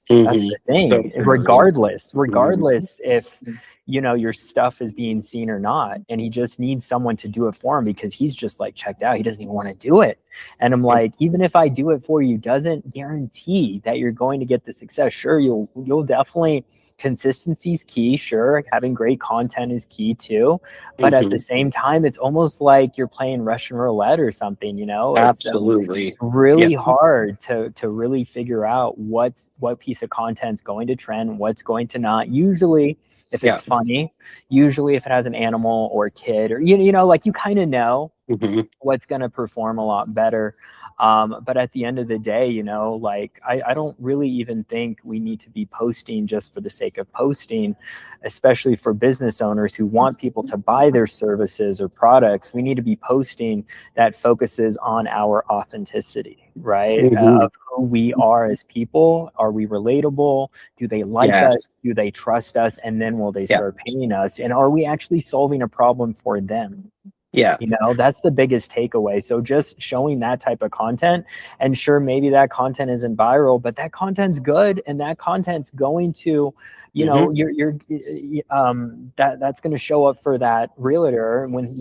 That's Mhm. the So thing. true. Regardless if your stuff is being seen or not, and he just needs someone to do it for him because he's just like checked out. He doesn't even want to do it. And I'm like, even if I do it for you, doesn't guarantee that you're going to get the success. Sure, you'll definitely, consistency is key. Sure, having great content is key too. But at the Mhm. same time, it's almost like you're playing Russian roulette or something. It's Absolutely. Yeah. really hard to really figure out what piece of content's going to trend, what's going to not. Usually if it's Yeah. funny, usually if it has an animal or a kid, or like you kind of know Mhm. what's going to perform a lot better. But at the end of the day, like I don't really even think we need to be posting just for the sake of posting, especially for business owners who want people to buy their services or products. We need to be posting that focuses on our authenticity, right? Mhm. Of who we are as people. Are we relatable? Do they like us? Yes. Do they trust us? And then will they Yeah. start paying us? And are we actually solving a problem for them? Yeah. That's the biggest takeaway. So just showing that type of content, and sure, maybe that content isn't viral, but that content's good, and that content's going to, Mhm. that's going to show up for that realtor when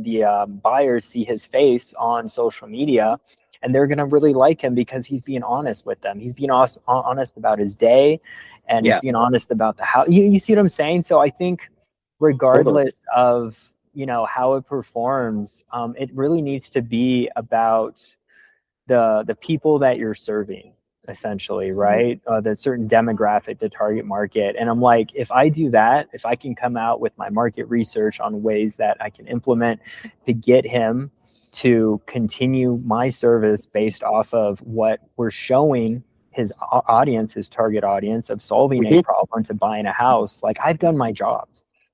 the buyers see his face on social media, and they're going to really like him because he's being honest with them. He's being honest about his day, and he's Yeah. being honest about the how. You see what I'm saying? So I think Totally. regardless of how it performs, it really needs to be about the people that you're serving, essentially, right? The certain demographic, the target market. And I'm like, if I do that, if I can come out with my market research on ways that I can implement to get him to continue my service based off of what we're showing his audience, his target audience, of solving a Mhm. problem to buying a house, like I've done my job.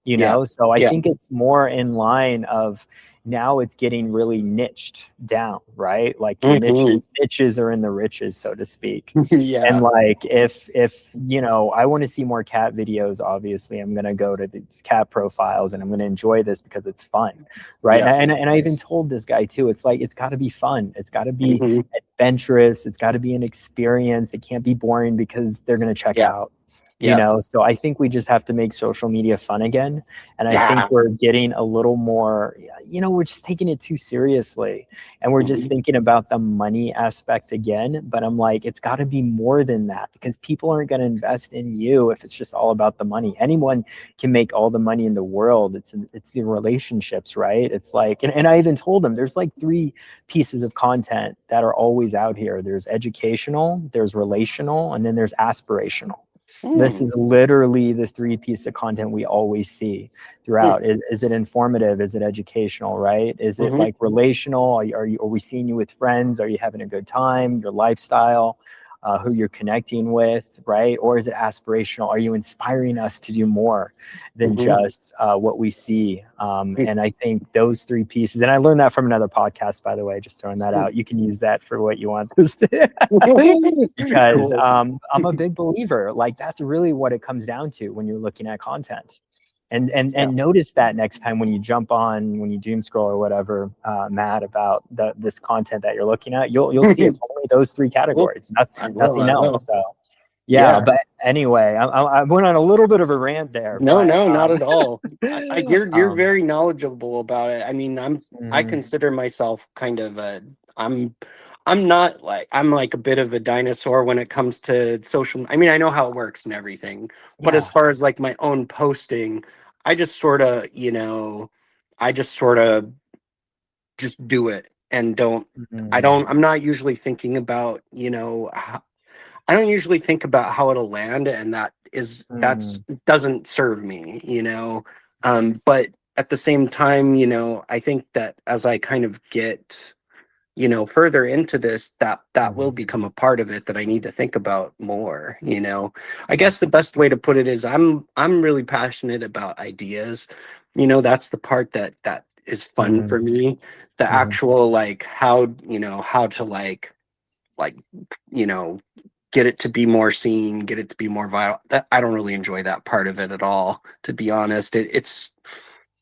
Yeah. So I Yeah. think it's more in line of, now it's getting really niched down, right? Like your Mhm. niches are in the riches, so to speak. And Yeah. like if I want to see more cat videos, obviously I'm going to go to these cat profiles, and I'm going to enjoy this because it's fun, right? Yeah. And I even told this guy too, it's like, it's got to be fun, it's got to be Mhm. adventurous, it's got to be an experience. It can't be boring because they're going to check Yeah. out. Yeah. So I think we just have to make social media fun again. And I think Yeah. we're getting a little more, we're just taking it too seriously, and we're just Mhm. thinking about the money aspect again. But I'm like, it's got to be more than that, because people aren't going to invest in you if it's just all about the money. Anyone can make all the money in the world. It's the relationships, right? It's like, and I even told them there's like 3 pieces of content that are always out here. There's educational, there's relational, and then there's aspirational. This Mm. is literally the 3 pieces of content we always see Mm. throughout. Is it informative? Is it educational, right? Is it Mhm. like relational? Are we seeing you with friends? Are you having a good time? Your lifestyle, who you're connecting with, right? Or is it aspirational? Are you inspiring us to do more than Mhm. just what we see? And I think those 3 pieces, and I learned that from another podcast, by the way, just throwing that out. You can use that for what you want, because Cool. I'm a big believer. Like, that's really what it comes down to when you're looking at content. Yeah. And notice that next time when you jump on, when you doom scroll or whatever, mad about this content that you're looking at, you'll see it's only those 3 Cool. categories, I will. nothing I else. will. So yeah, Yeah. but anyway, I went on a little bit of a rant there, No, but no, not at all. You're um, very knowledgeable about it. I mean, I mm, consider myself kind of I'm I'm not like I'm like a bit of a dinosaur when it comes to social. I mean, I know how it works and everything, but as yeah, far as like my own posting, I just sort of, I just sort of just do it and don't. mm, I'm not usually thinking about, I don't usually think about how it'll land, and that's Mm, doesn't serve me, you know. But at the same time, you know, I think that as I kind of get, you know, further into this, that will mhm, become a part of it that I need to think about more, you know. I guess the best way to put it is I'm really passionate about ideas. You know, that's the part that is fun mhm, for me. The mhm, actual like how, you know, how to like you know, get it to be more seen, get it to be more viral. That I don't really enjoy that part of it at all, to be honest.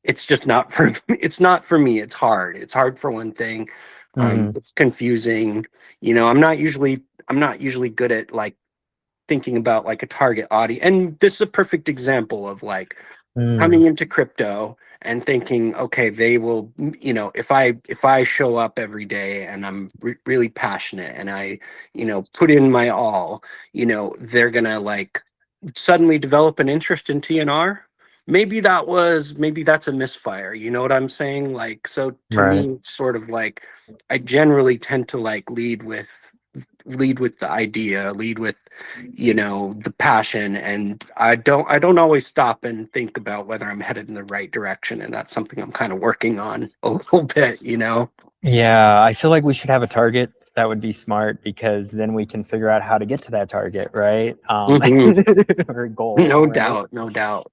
It's just not for it's not for me. It's hard. It's hard for one thing. mhm, It's confusing. You know, I'm not usually good at like thinking about like a target audience. And this is a perfect example of like mm, coming into crypto and thinking, okay, they will, you know, if I show up every day and I'm really passionate and I, you know, put in my all, you know, they're gonna like suddenly develop an interest in TNR. Maybe that's a misfire. You know what I'm saying? Like, so to right. me, it's sort of like I generally tend to like lead with the idea, lead with, you know, the passion, and I don't always stop and think about whether I'm headed in the right direction, and that's something I'm kind of working on a little bit, you know. Yeah, I feel like we should have a target. That would be smart because then we can figure out how to get to that target, right? Mhm. Or goal, No right? doubt, no doubt.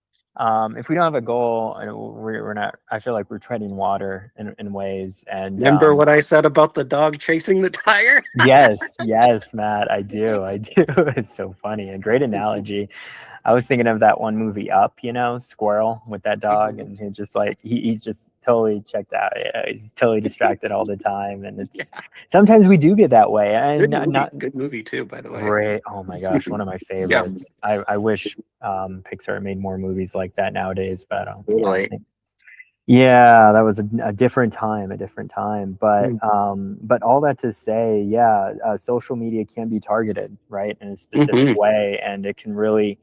If we don't have a goal, we're not. I feel like we're treading water in ways. And Remember what I said about the dog chasing the tire? yes, yes, Matt, I do, I do. It's so funny. A great analogy. I was thinking of that one movie Up, you know, Squirrel with that dog, Mhm. and he just like he's just totally checked out. Yeah, he's totally distracted all the time, and Yeah, it's sometimes we do get that way, and not good movie too, by the way. great. Oh my gosh, one of my Yeah, favorites. I wish Pixar made more movies like that nowadays, but yeah, I totally. think yeah, that was a different time, a different time. But all that to say, yeah, social media can be targeted, right, in a specific Mm-hmm. way, and it can really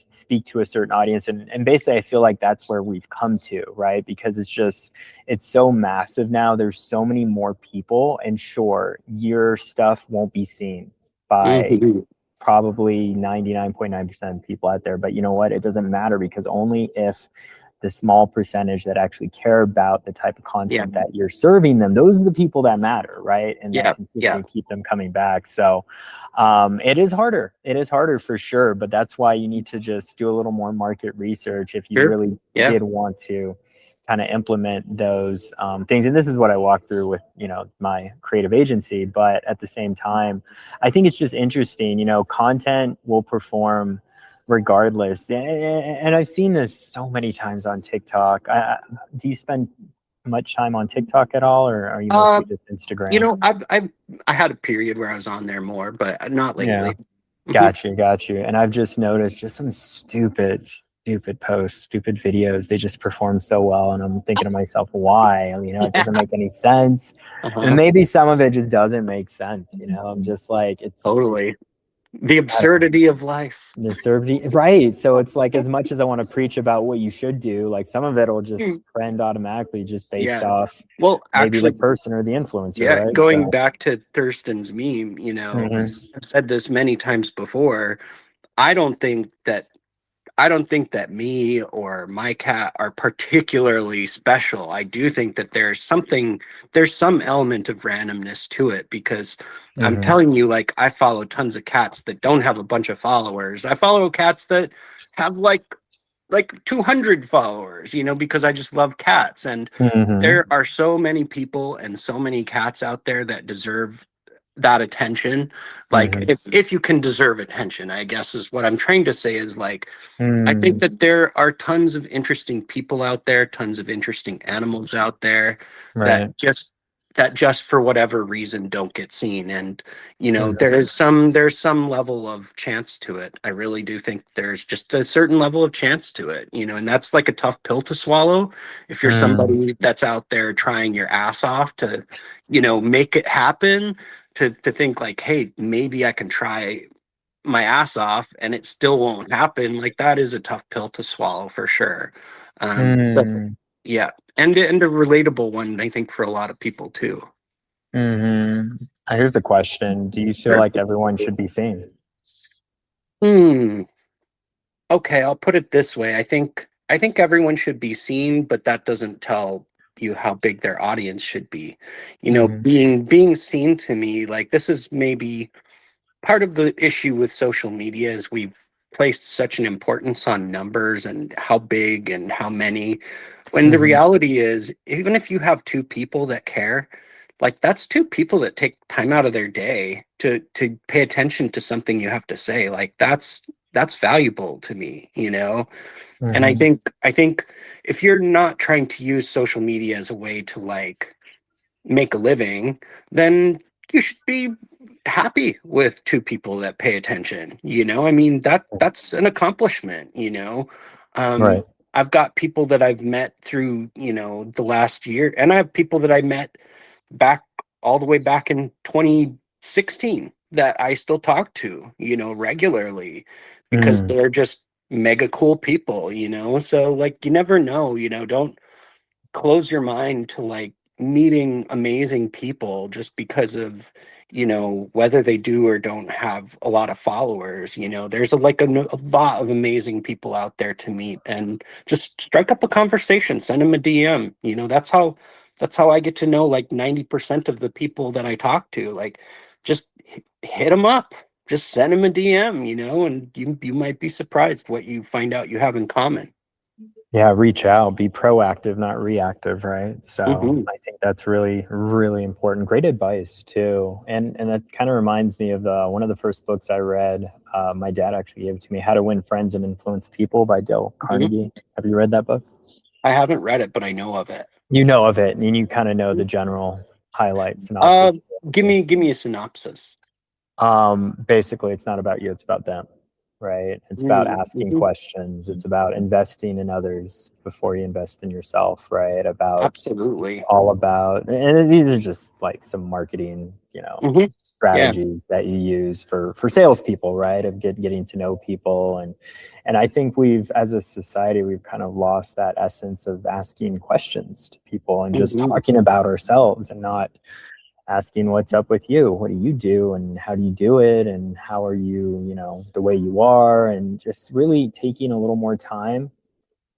speak to a certain audience. And basically, I feel like that's where we've come to, right? Because it's so massive now. There's so many more people, and sure, your stuff won't be seen by Hmm. probably 99.9% of people out there. But you know what? It doesn't matter because only if the small percentage that actually care about the type of Yeah, content that you're serving them, those are the people that matter, right? And that yeah, yeah. consistently keep them coming back. So it is harder. It is harder for sure. But that's why you need to just do a little more market research if you Sure. really Yeah. did want to kind of implement those things. And this is what I walk through with, you know, my creative agency. But at the same time, I think it's just interesting, you know, content will perform regardless. And I've seen this so many times on TikTok. Do you spend much time on TikTok at all, or are you Uh, mostly just you Instagram? know, I had a period where I was on there more, but not Yeah, lately. Hmm. got you. And I've just noticed just some stupid posts, stupid videos. They just perform so well, and I'm thinking to myself, why? You know, it Yeah. doesn't make any sense. And Uh-huh. maybe some of it just doesn't make sense. You know, I'm just like, it's Totally. The I don't know. absurdity of life. The absurdity, right? So it's like as much as I want to preach about what you should do, like some of it'll Hmm. just trend automatically just based Yeah. off Well, maybe the actually, person or the influencer, yeah, right? going So, back to Thurston's meme, you know, mhm, I've said this many times before. I don't think that I don't think that me or my cat are particularly special. I do think that there's some element of randomness to it because I'm mhm, telling you, like, I follow tons of cats that don't have a bunch of followers. I follow cats that have like 200 followers, you know, because I just love cats. And mhm, there are so many people and so many cats out there that deserve that attention. Like mhm, if you can deserve attention, I guess is what I'm trying to say is like I think mm, that there are tons of interesting people out there, tons of interesting animals out there that right, just for whatever reason don't get seen. And you know, exactly. there's some level of chance to it. I really do think there's just a certain level of chance to it, you know, and that's like a tough pill to swallow if you're Mm, somebody that's out there trying your ass off to, you know, make it happen, to think like, hey, maybe I can try my ass off and it still won't happen. Like that is a tough pill to swallow for sure. So mm, yeah, and a relatable one I think for a lot of people too. mhm. Here's a question: do you feel Sure. like everyone should be seen? Hmm. Okay, I'll put it this way. I think everyone should be seen, but that doesn't tell you how big their audience should be. Hmm. Being seen to me, like this is maybe part of the issue with social media is we've placed such an importance on numbers and how big and how many, when the Hmm. reality is, even if you have two people that care, like that's two people that take time out of their day to pay attention to something you have to say. Like that's valuable to me. And I Hmm. think I think if you're not trying to use social media as a way to like make a living, then you should be happy with two people that pay attention. I mean, that's an accomplishment. Um, Right. I've got people that I've met through, the last year, and I have people that I met back all the way back in 2016 that I still talk to, regularly because Mm. they're just mega cool people. So like you never know, don't close your mind to like meeting amazing people just because of whether they do or don't have a lot of followers. There's a lot of amazing people out there to meet, and just strike up a conversation, send them a DM. That's how I get to know like 90% of the people that I talk to. Like just hit them up, just send them a DM, and you might be surprised what you find out you have in common. Yeah, reach out, be proactive, not reactive, right? So Hmm. I think that's really, really important. Great advice too, and that kind of reminds me of one of the first books I read. My dad actually gave it to me, "How to Win Friends and Influence People" by Dale Carnegie. Have you read that book? I haven't read it, but I know of it. You know of it, and you kind of know the general highlight Uh, synopsis. give me a synopsis. Basically, it's not about you; it's about them, right? It's about asking Mm-hmm. questions. It's about investing in others before you invest in yourself, right? It's Absolutely. all about, and these are just like some marketing, Hmm. Yeah. strategies that you use for salespeople, right? Of getting to know people, and I think as a society, we've kind of lost that essence of asking questions to people and just Hmm. talking about ourselves and not asking what's up with you, what do you do, and how do you do it, and how are you, the way you are, and just really taking a little more time,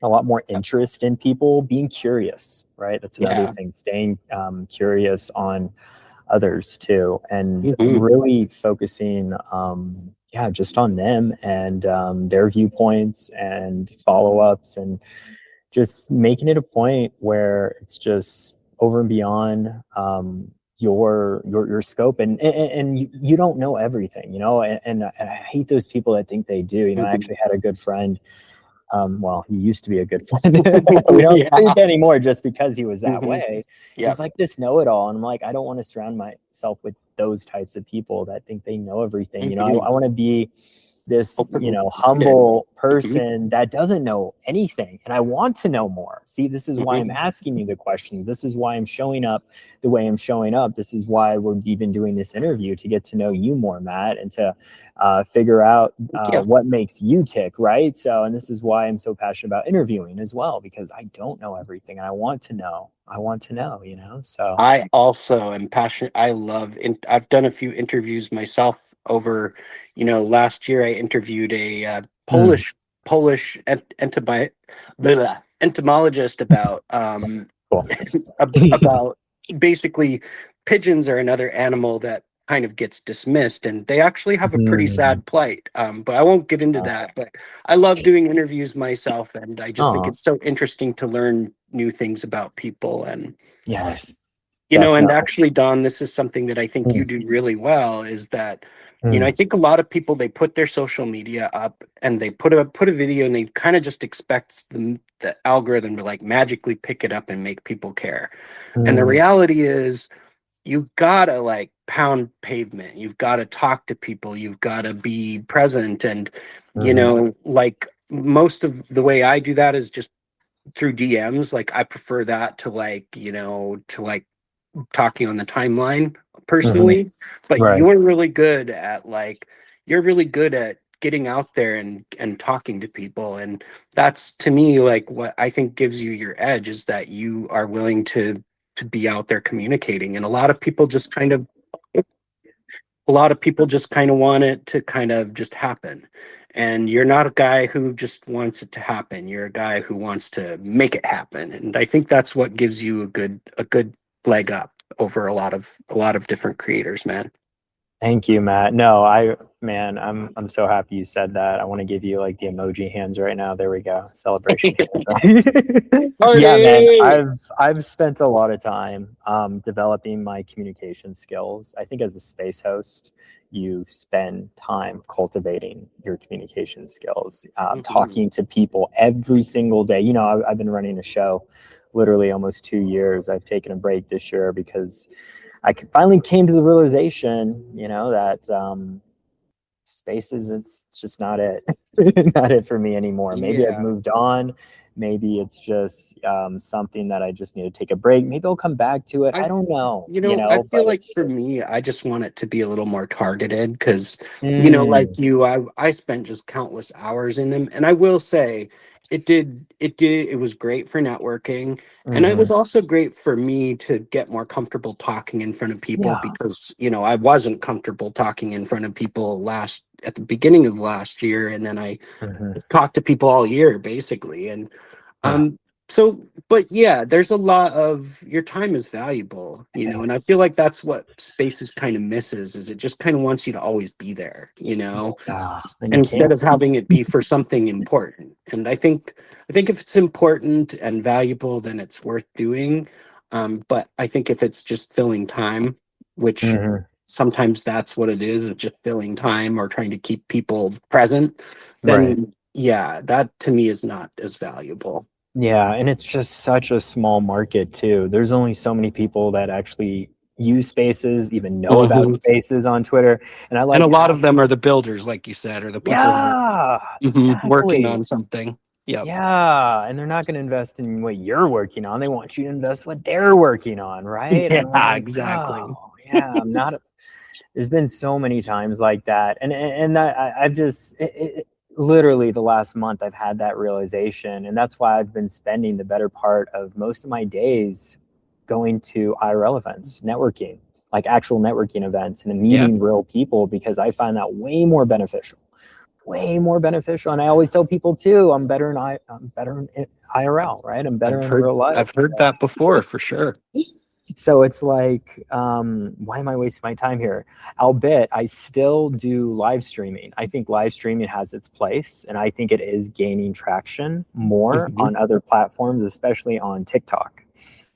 a lot more interest in people, being curious, right? That's another Yeah. thing, staying curious on others too, and Hmm. really focusing, yeah, just on them and their viewpoints and follow-ups, and just making it a point where it's just over and beyond your scope, and you don't know everything, and I hate those people that think they do. I Hmm. actually had a good friend. Well, he used to be a good friend. We don't Yeah. speak anymore just because he was that Hmm. way. He's Yep. like this know-it-all, and I'm like, I don't want to surround myself with those types of people that think they know everything. Hmm. I want to be this, Open-minded. humble Hmm. person that doesn't know anything, and I want to know more. See, this is why I'm Hmm. asking you the questions. This is why I'm showing up the way I'm showing up. This is why we're even doing this interview, to get to know you more, Matt, and to figure out Yeah. what makes you tick, right? So, and this is why I'm so passionate about interviewing as well, because I don't know everything, and I want to know. So. I also am passionate. I've done a few interviews myself over, last year I interviewed a Mm, Polish entomologist about cool. about basically pigeons are another animal that kind of gets dismissed, and they actually have a pretty Mm, sad plight. But I won't get into that. But I love doing interviews myself, and I just think oh, it's so interesting to learn new things about people. And yes, and definitely. actually, Don, this is something that I think you Mm, do really well, is that, I mm, think a lot of people, they put their social media up and they put a video and they kind of just expect the algorithm to like magically pick it up and make people care. And the mm, reality is you've got to like pound pavement. You've got to talk to people. You've got to be present. And, mhm, like most of the way I do that is just through DMs. Like I prefer that to like, to like talking on the timeline mhm. personally, but Right. you're really good at getting out there and talking to people. And that's to me like what I think gives you your edge, is that you are willing to be out there communicating. And a lot of people just kind of a lot of people just kind of want it to kind of just happen. And you're not a guy who just wants it to happen. You're a guy who wants to make it happen. And I think that's what gives you a good leg up over a lot of different creators, man. Thank you, Matt. Man, I'm so happy you said that. I want to give you like the emoji hands right now. There we go. Celebration. Yeah, man. I've spent a lot of time developing my communication skills. I think as a space host, you spend time cultivating your communication skills, talking to people every single day. I've been running a show literally almost 2 years. I've taken a break this year because I finally came to the realization, that spaces, it's just not it. Not it for me anymore. Maybe I've moved on. Maybe it's just something that I just need to take a break. Maybe I'll come back to it. I don't know. I feel like for me, I just want it to be a little more targeted because, like you, I spent just countless hours in them. And I will say it was great for networking. And it was also great for me to get more comfortable talking in front of people because, I wasn't comfortable talking in front of people at the beginning of last year. And then I talked to people all year basically. And but yeah, there's a lot of your time is valuable, and I feel like that's what Spaces kind of misses is it just kind of wants you to always be there, instead of having it be for something important. And I think if it's important and valuable, then it's worth doing. But I think if it's just filling time, which sometimes that's what it is, it's just filling time or trying to keep people present, then yeah, that to me is not as valuable. Yeah, and it's just such a small market too. There's only so many people that actually use Spaces, even know about Spaces on Twitter. And a lot of them are the builders, like you said, or the people working on something. Yeah, and they're not going to invest in what you're working on. They want you to invest what they're working on, right? Yeah, exactly. Oh, yeah, I'm not. There's been so many times like that, and I've just literally the last month I've had that realization, and that's why I've been spending the better part of most of my days going to IRL events, networking, like actual networking events, and meeting real people, because I find that way more beneficial. And I always tell people too, I'm better in IRL, right? I'm better in real life. I've heard that before, for sure. So it's like, why am I wasting my time here? Albeit, I still do live streaming. I think live streaming has its place, and I think it is gaining traction more on other platforms, especially on TikTok.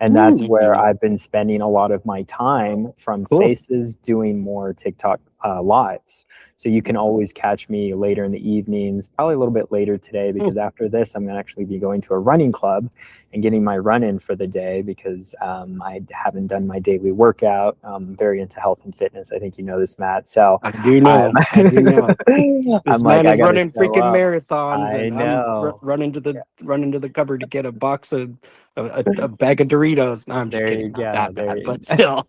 And that's where I've been spending a lot of my time from Spaces, doing more TikTok lives. So you can always catch me later in the evenings, probably a little bit later today, because after this, I'm going to actually be going to a running club and getting my run in for the day, because I haven't done my daily workout. I'm very into health and fitness. I think you know this, Matt. So I do know. This man is running freaking marathons. I know. I'm running to the cupboard to get a box of a bag of Doritos. No, I'm just kidding. Not that bad, but still.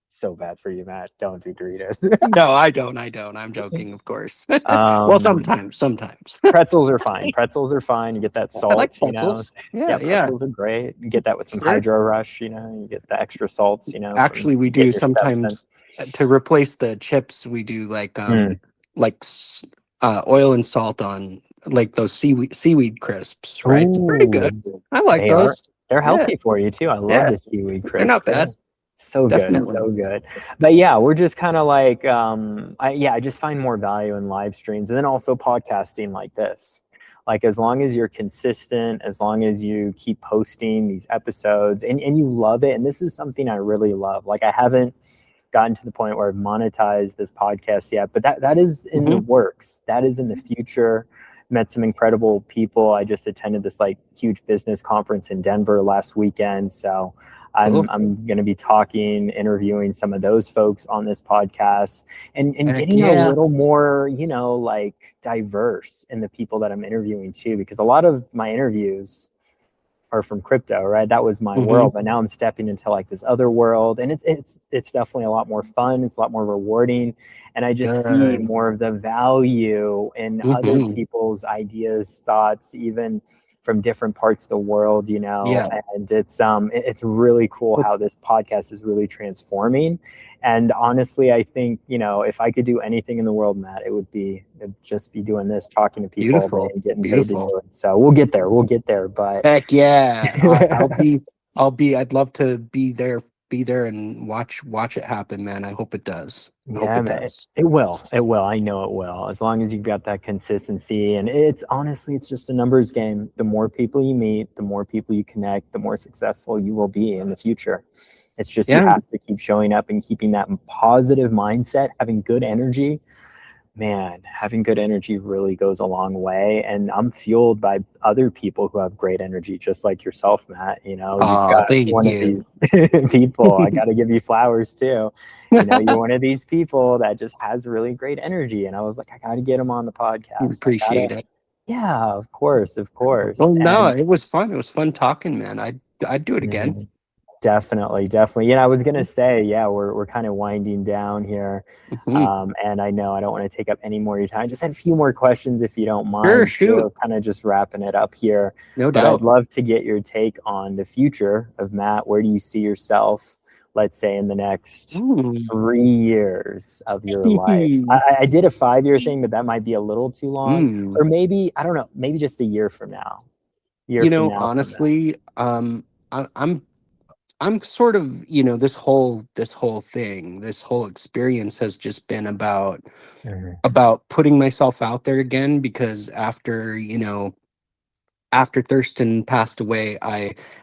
So bad for you, Matt. Don't do Doritos. No, I don't. I'm joking, of course. Well, sometimes. Pretzels are fine. You get that salt. I like pretzels. Pretzels are great. You get that with some Hydro Rush. You get the extra salts. Actually, we do sometimes to replace the chips. We do like oil and salt on like those seaweed crisps. Right, it's pretty good. I like those. They're healthy for you too. I love the seaweed crisps. They're not bad. So Definitely. Good, so good. But yeah, we're just kind of like, I just find more value in live streams, and then also podcasting like this. Like, as long as you're consistent, as long as you keep posting these episodes and you love it. And this is something I really love. Like, I haven't gotten to the point where I've monetized this podcast yet, but that is in the works. That is in the future. Met some incredible people. I just attended this like huge business conference in Denver last weekend. So I'm going to be interviewing some of those folks on this podcast, and getting a little more, like diverse in the people that I'm interviewing too, because a lot of my interviews are from crypto, right? That was my world, but now I'm stepping into like this other world, and it's definitely a lot more fun. It's a lot more rewarding, and I just see more of the value in other people's ideas, thoughts, even from different parts of the world, you know, Yeah. and it's really cool how this podcast is really transforming. And honestly, I think, you know, if I could do anything in the world, Matt, it'd just be doing this, talking to people all day Beautiful. and getting paid to Beautiful. do it. So we'll get there, but Heck yeah. I'd love to be there and watch it happen, man. I hope it does. I hope yeah, it man, does. it will. I know it will. As long as you've got that consistency. And it's honestly, it's just a numbers game. The more people you meet, the more people you connect, the more successful you will be in the future. It's just you Yeah. have to keep showing up and keeping that positive mindset, having good energy. Man, having good energy really goes a long way. And I'm fueled by other people who have great energy, just like yourself, Matt. You know, you've Oh, got thank one of you. these people. I got to give you flowers too. You know, you're one of these people that just has really great energy. And I was like, I got to get him on the podcast. Appreciate it. Yeah, of course, of course. Well, no, And it was fun. It was fun talking, man. I'd do it again. mhm, definitely. Yeah, I was gonna say, yeah, we're kind of winding down here, Mhm. and I know I don't want to take up any more of your time. Just had a few more questions, if you don't Sure, mind. shoot. Too. Kind of just wrapping it up here, No but I'd doubt. love to get your take on the future of Matt. Where do you see yourself, let's say, in the next Ooh. 3 years of your life? I did a 5-year thing, but that might be a little too long, Mm. or maybe I don't know, maybe just a year from now. You know, honestly, I'm sort of, you know, this whole thing, this whole experience has just been Mhm. about putting myself out there again, because after, you know, after Thurston passed away,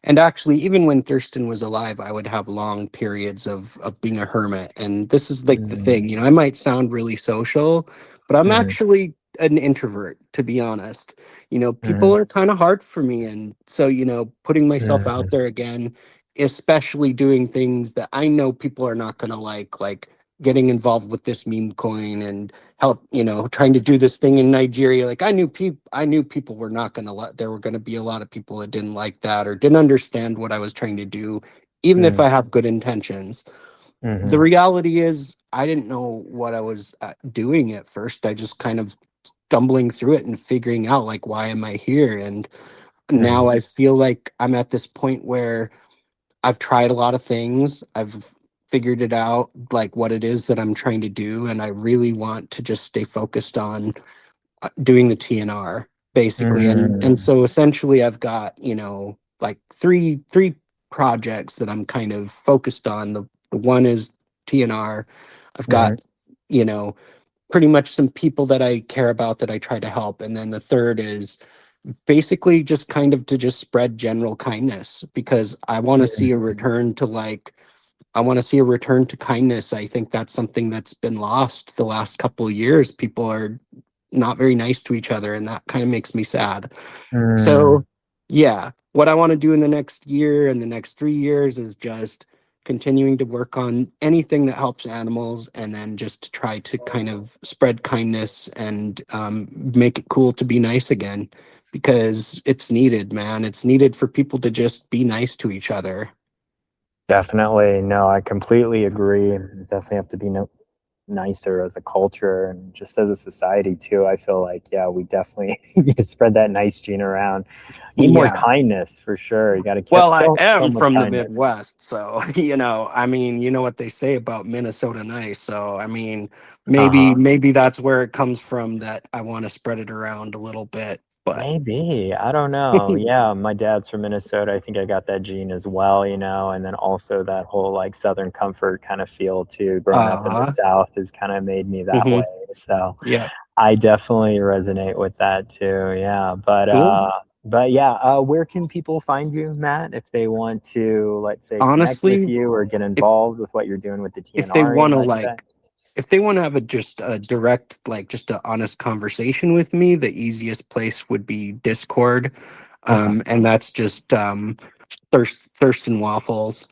and actually even when Thurston was alive, I would have long periods of being a hermit. And this is like the thing, you know, I might sound really social, but I'm Mhm. actually an introvert, to be honest. You know, people Mhm. are kind of hard for me. And so, you know, putting myself out Mhm. there again, especially doing things that I know people are not going to like getting involved with this meme coin and help, you know, trying to do this thing in Nigeria. Like I knew people were not going to there were going to be a lot of people that didn't like that or didn't understand what I was trying to do, even if Mhm. I have good intentions. The Mhm. reality is I didn't know what I was doing at first. I just kind of stumbling through it and figuring out like, why am I here? And now Mhm. I feel like I'm at this point where I've tried a lot of things. I've figured it out, like what it is that I'm trying to do, and I really want to just stay focused on doing the TNR basically. And Mhm. so essentially, I've got, you know, like three projects that I'm kind of focused on. The one is TNR. I've Mhm. got, you know, pretty much some people that I care about that I try to help, and then the third is basically just kind of to just spread general kindness, because I want to see a return to kindness. I think that's something that's been lost the last couple of years. People are not very nice to each other, and that kind of makes me sad. Mhm. So yeah, what I want to do in the next year and the next 3 years is just continuing to work on anything that helps animals, and then just to try to kind of spread kindness and make it cool to be nice again, because it's needed, man. It's needed for people to just be nice to each other. Definitely. No, I completely agree. Definitely have to be nicer as a culture and just as a society too. I feel like, yeah, we definitely need to spread that nice gene around. Need more Yeah. kindness for sure. You got to Well, I show am more from the kindness. Midwest, so you know, I mean, you know what they say about Minnesota nice. So, I mean, maybe Uh-huh. maybe that's where it comes from, that I want to spread it around a little bit. But Maybe. I don't know. Yeah, my dad's from Minnesota. I think I got that gene as well, you know, and then also that whole like Southern comfort kind of feel too. Growing up in the uh South has kind of made me that way. mhm, So yeah, I definitely resonate with that too. Yeah. cool. But yeah, where can people find you, Matt, if they want to, let's say, connect with Honestly, you or get if involved with what you're doing with the if they TNR, want to let's say? like if they want to have just a direct, like just an honest conversation with me, the easiest place would be Discord. Okay. And that's just Thurston Waffles.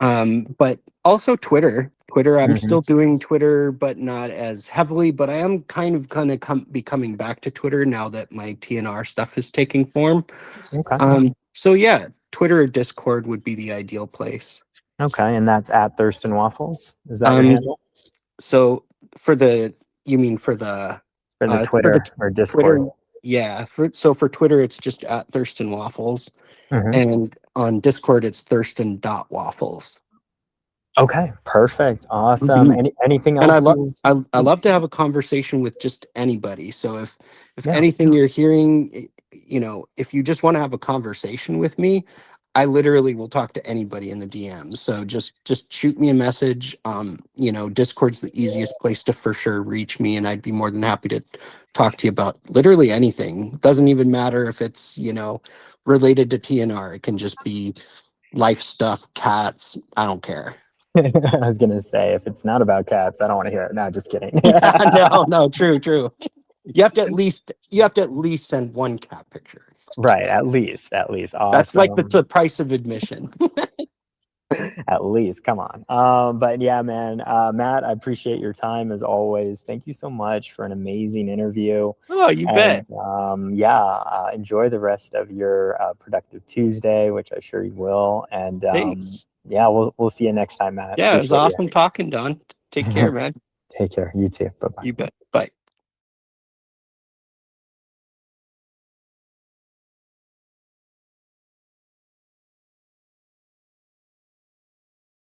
But also Twitter, I'm Hmm. still doing Twitter, but not as heavily. But I am kind of gonna be coming back to Twitter now that my TNR stuff is taking form. Okay. So yeah, Twitter or Discord would be the ideal place. Okay. And that's at Thurston Waffles. Is that your Um, handle? so for the you mean for the For the for the Twitter or Twitter, Discord? Yeah. For Twitter, it's just at Thurston Waffles. Mhm. And on Discord, it's Thurston.waffles. Okay, perfect, awesome. Mhm. Anything And I else love you? I love to have a conversation with just anybody. So if Yeah. anything you're hearing, if you just want to have a conversation with me, I literally will talk to anybody in the DMs. So just shoot me a message. Discord's the easiest place to for sure reach me, and I'd be more than happy to talk to you about literally anything. Doesn't even matter if it's, related to TNR. It can just be life stuff, cats. I don't care. I was gonna say, if it's not about cats, I don't want to hear it. No, just kidding. No, true. You have to at least send one cat picture. Right, at least, That's like the awesome. price of admission. At least, come on. But yeah, man, Matt, I appreciate your time as always. Thank you so much for an amazing interview. Oh, you bet. And enjoy the rest of your productive Tuesday, which I sure you will. And Thanks. yeah, we'll see you next time, Matt. Yeah, it was Appreciate awesome talking, Don. Take care, man. Take care. You too. Bye bye. You bet.